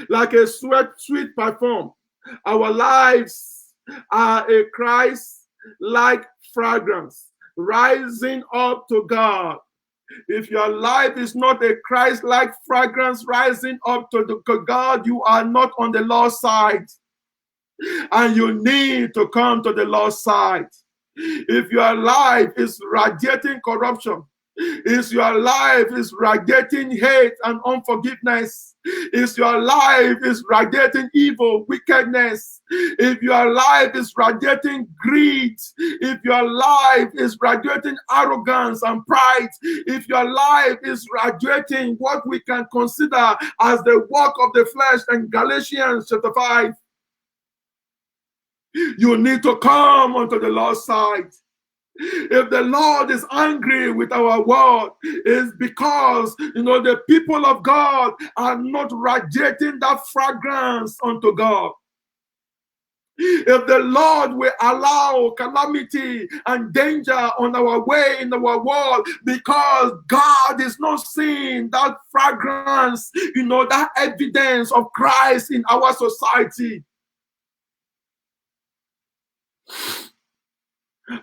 like a sweet perfume. Our lives are a Christ-like fragrance rising up to God. If your life is not a Christ-like fragrance rising up to God, you are not on the Lord's side. And you need to come to the Lord's side. If your life is radiating corruption, if your life is radiating hate and unforgiveness, if your life is radiating evil, wickedness, if your life is radiating greed, if your life is radiating arrogance and pride, if your life is radiating what we can consider as the work of the flesh in Galatians chapter 5, you need to come onto the Lord's side. If the Lord is angry with our world, it's because the people of God are not radiating that fragrance unto God. If the Lord will allow calamity and danger on our way in our world because God is not seeing that fragrance, that evidence of Christ in our society.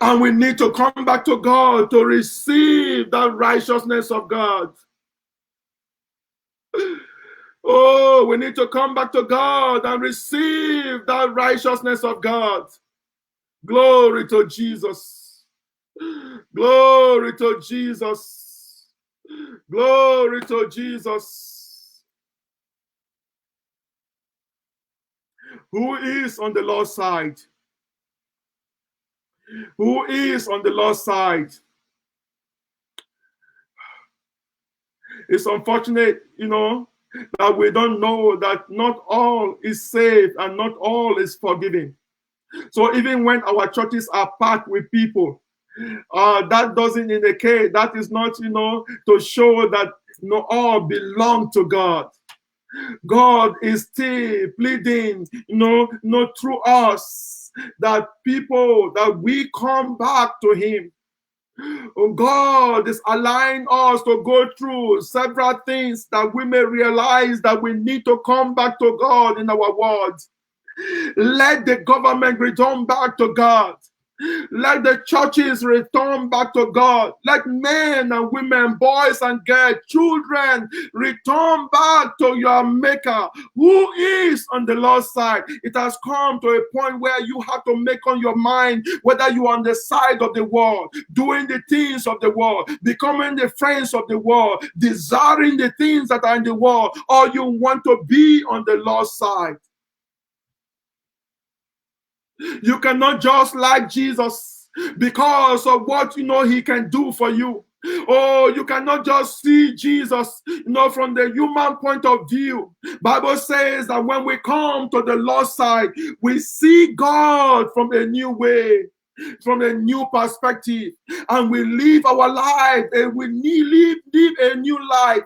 And we need to come back to God to receive that righteousness of God. Oh, we need to come back to God and receive that righteousness of God. Glory to Jesus. Glory to Jesus. Glory to Jesus. Who is on the Lord's side? Who is on the Lord's side? It's unfortunate, that we don't know that not all is saved and not all is forgiven. So even when our churches are packed with people, that doesn't indicate, that is not, to show that all belong to God. God is still pleading, through us, that people, that we come back to him. God is allowing us to go through several things that we may realize that we need to come back to God in our world. Let the government return back to God. Let the churches return back to God. Let men and women, boys and girls, children return back to your Maker, who is on the Lord's side. It has come to a point where you have to make on your mind whether you are on the side of the world, doing the things of the world, becoming the friends of the world, desiring the things that are in the world, or you want to be on the Lord's side. You cannot just like Jesus because of what he can do for you. Oh, you cannot just see Jesus, from the human point of view. Bible says that when we come to the Lord's side, we see God from a new way, from a new perspective, and we live our life, and we live a new life.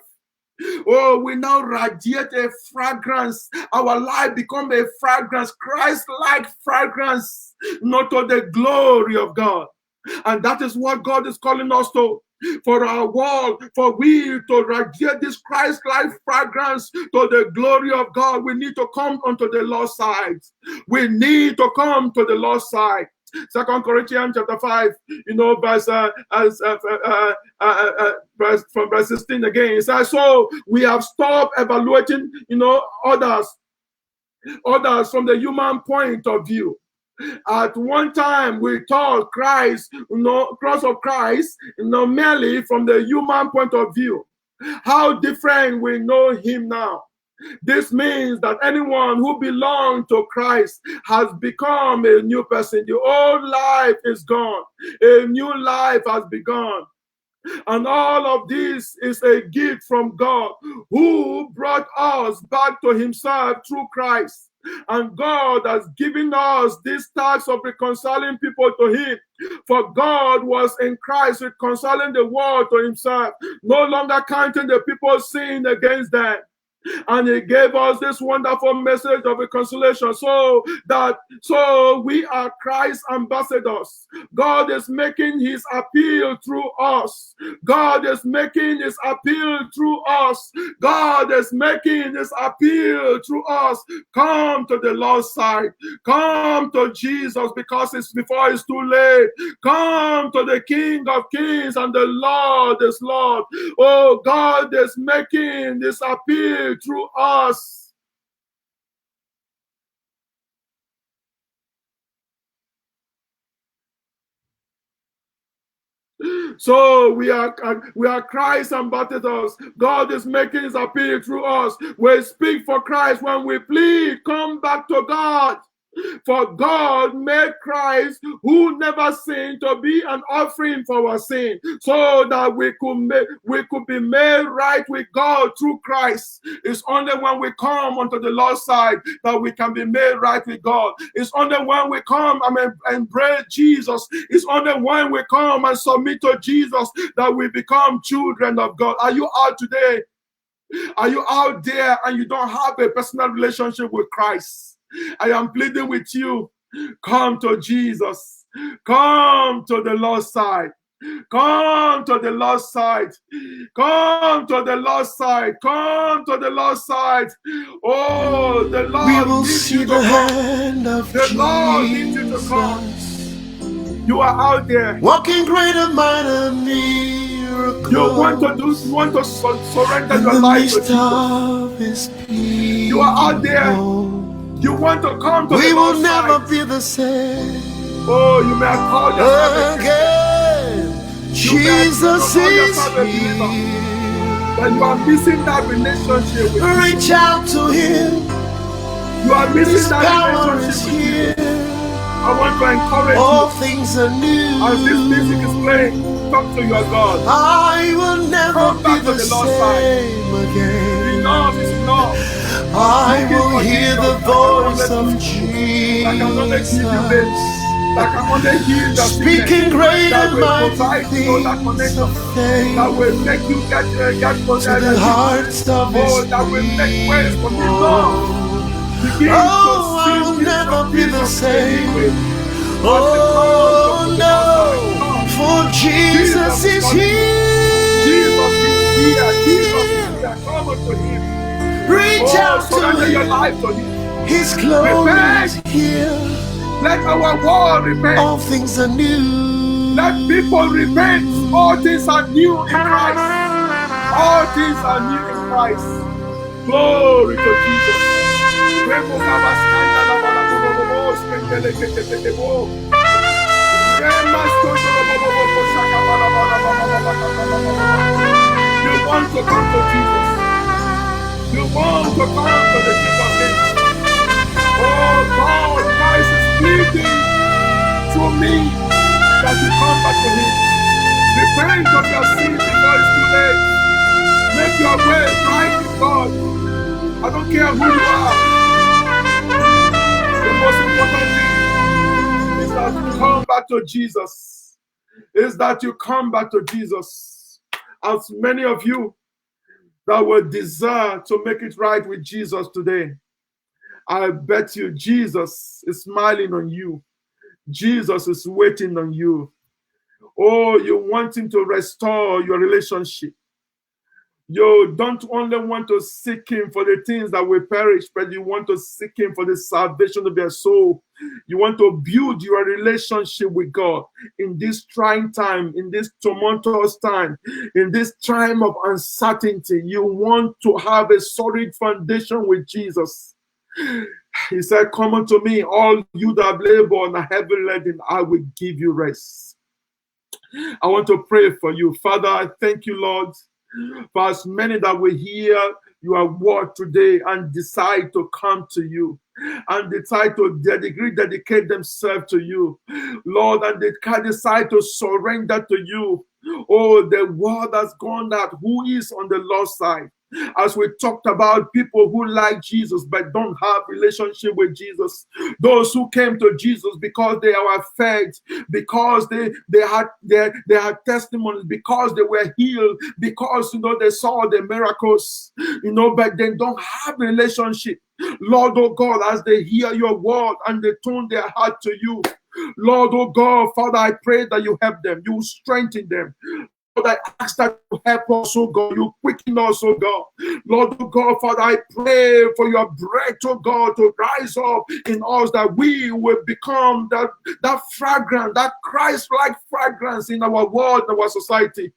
Oh, we now radiate a fragrance. Our life become a fragrance, Christ-like fragrance, not to the glory of God. And that is what God is calling us to. for our world, for we to radiate this Christ-like fragrance to the glory of God. We need to come onto the Lord's side. We need to come to the Lord's side. 2 Corinthians chapter 5, verse from verse 16 again. It says, so we have stopped evaluating, others from the human point of view. At one time, we thought Christ, cross of Christ, merely from the human point of view. How different we know him now. This means that anyone who belongs to Christ has become a new person. The old life is gone. A new life has begun. And all of this is a gift from God, who brought us back to himself through Christ. And God has given us these types of reconciling people to him. For God was in Christ reconciling the world to himself, no longer counting the people's sin against them. And he gave us this wonderful message of reconciliation, so we are Christ's ambassadors. God is making his appeal through us. God is making his appeal through us. God is making his appeal through us. Come to the Lord's side. Come to Jesus, because it's before it's too late. Come to the King of Kings and the Lord is Lord. Oh, God is making this appeal through us. So we are Christ's ambassadors. God is making his appeal through us. We speak for Christ when we plead, come back to God. For God made Christ, who never sinned, to be an offering for our sin, so that we could be made right with God through Christ. It's only when we come onto the Lord's side that we can be made right with God. It's only when we come and embrace Jesus. It's only when we come and submit to Jesus that we become children of God. Are you out today? Are you out there and you don't have a personal relationship with Christ? I am pleading with you. Come to Jesus. Come to the Lord's side. Come to the Lord's side. Come to the Lord's side. Come to the Lord's side. Oh, the Lord
we will
needs
see
you
the
to
hand
come.
of
The Lord needs you to come.
Jesus.
You are out there.
Walking greater, mighty miracles.
You want to surrender your life to Jesus. You are out there. You want to come to the Lord's side.
We will never be the same.
Oh, you may have called yourself
again. Jesus is here.
But you are missing that relationship with
him. Reach out to him.
You are missing
His
that
power
relationship
is
with
here.
him. I want to encourage
all
you.
Things are new.
As this music is playing, talk to your God.
I will never be the same again.
Enough is enough.
I will hear the voice of Jesus, speaking great and mighty things of faith
that will make you get
to the hearts of his
that will make ways for me,
Lord. I will never be the same. Oh no, for Jesus is here.
Jesus is here. Jesus is here. Come unto him.
Reach out to
your life to him.
His glory is here.
Let our world repent.
All things are new.
Let people repent. All things are new in Christ. All things are new in Christ. Glory to Jesus. You want to come to Jesus. You want to come to the King of Kings. Oh God, Christ is pleading to me that you come back to him. Repent of your sin before it's too late. Make your way right with God. I don't care who you are. The most important thing is that you come back to Jesus. Is that you come back to Jesus. As many of you that will desire to make it right with Jesus today, I bet you Jesus is smiling on you. Jesus is waiting on you. Oh, you want him to restore your relationship. You don't only want to seek him for the things that will perish, but you want to seek him for the salvation of your soul. You want to build your relationship with God in this trying time, in this tumultuous time, in this time of uncertainty. You want to have a solid foundation with Jesus. He said, come unto me, all you that labor and are heavy laden, I will give you rest. I want to pray for you. Father, I thank you, Lord, for as many that will hear your word today and decide to come to you and decide to dedicate themselves to you, Lord, and they can decide to surrender to you. Oh, the word has gone out. Who is on the lost side? As we talked about people who like Jesus but don't have relationship with Jesus, those who came to Jesus because they were fed, because they had testimonies, because they were healed, because they saw the miracles, but they don't have relationship. Lord, oh God, as they hear your word and they turn their heart to you, Lord, oh God, Father, I pray that you help them, you strengthen them. Lord, I ask that you help us, oh God, you quicken us, oh God. Lord, oh God, Father, I pray for your breath, oh God, to rise up in us, that we will become that fragrance, that Christ-like fragrance in our world, in our society.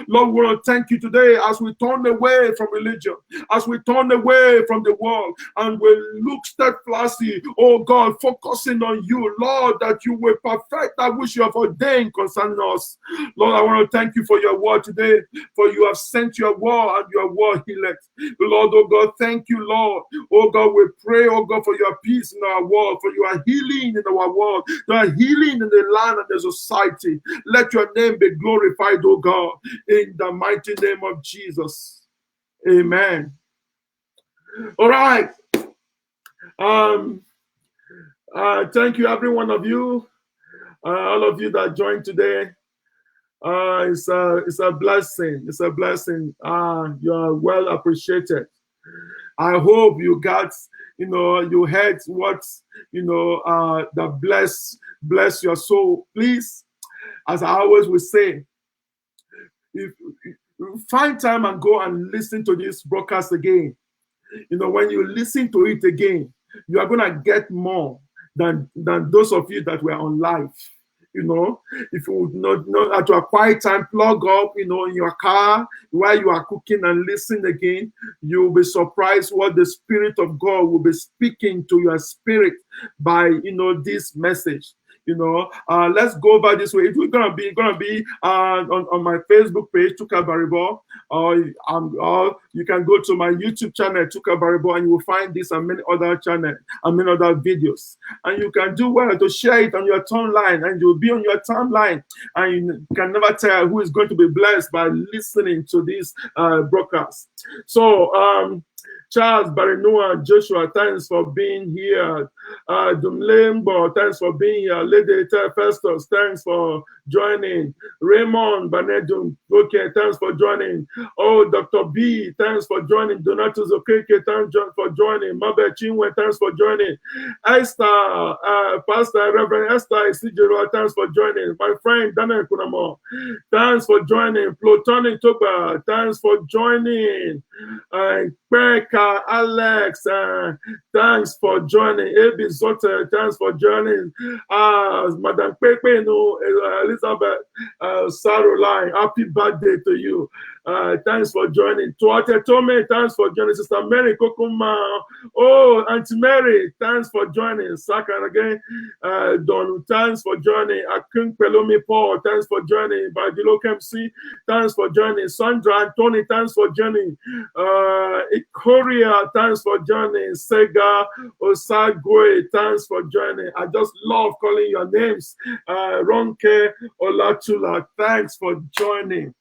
Lord, we want to thank you today as we turn away from religion, as we turn away from the world, and we look steadfastly, oh God, focusing on you, Lord, that you will perfect that which you have ordained concerning us. Lord, I want to thank you for your word today, for you have sent your word and your word healed. Lord, oh God, thank you, Lord. Oh God, we pray, oh God, for your peace in our world, for you are healing in our world, you are healing in the land and the society. Let your name be glorified, oh God, in the mighty name of Jesus. Amen. All right. Thank you, every one of you, all of you that joined today. It's a blessing. It's a blessing. You are well appreciated. I hope you got, you heard what, that bless your soul. Please, as I always will say, if find time and go and listen to this broadcast again. When you listen to it again, you are gonna get more than those of you that were on live. If you would not at a quiet time, plug up, in your car while you are cooking and listen again, you'll be surprised what the Spirit of God will be speaking to your spirit by, this message. Let's go by this way. It's gonna be on my Facebook page, Chuka Baribo, or you can go to my YouTube channel, Chuka Baribo, and you will find this and many other channels and many other videos. And you can do well to share it on your timeline, and you'll be on your timeline, and you can never tell who is going to be blessed by listening to this broadcast. So Charles, Barinua, Joshua, thanks for being here. Dumlembo, thanks for being here. Lady Festus, thanks for joining. Raymond Banedum, okay, thanks for joining. Oh, Dr. B, thanks for joining. Donatus Okeke, thanks for joining. Mabel Chinwe, thanks for joining. Esther, Pastor Reverend Esther Isijiro, thanks for joining. My friend Daniel Kunamo, thanks for joining. Plutonic Toba, thanks for joining. Becca, Alex, thanks for joining. Abi Zote, thanks for joining. Madam Pepe, Elizabeth, Saroline, happy birthday to you. Thanks for joining. Tuate Tome, thanks for joining. Sister Mary Kokuma, oh, Auntie Mary, thanks for joining. Saka again, Don, thanks for joining. Akun Pelomi Paul, thanks for joining. Badilo Kemsi, thanks for joining. Sandra Anthony, thanks for joining. Korea, thanks for joining. Sega Osagwe, thanks for joining. I just love calling your names. Ronke Olatula, thanks for joining.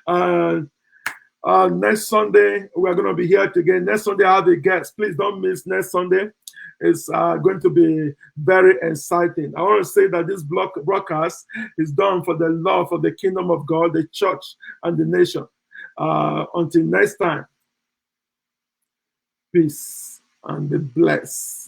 Next Sunday, we're going to be here again. Next Sunday, I have a guest. Please don't miss next Sunday. It's going to be very exciting. I want to say that this broadcast is done for the love of the kingdom of God, the church, and the nation. Until next time, peace and be blessed.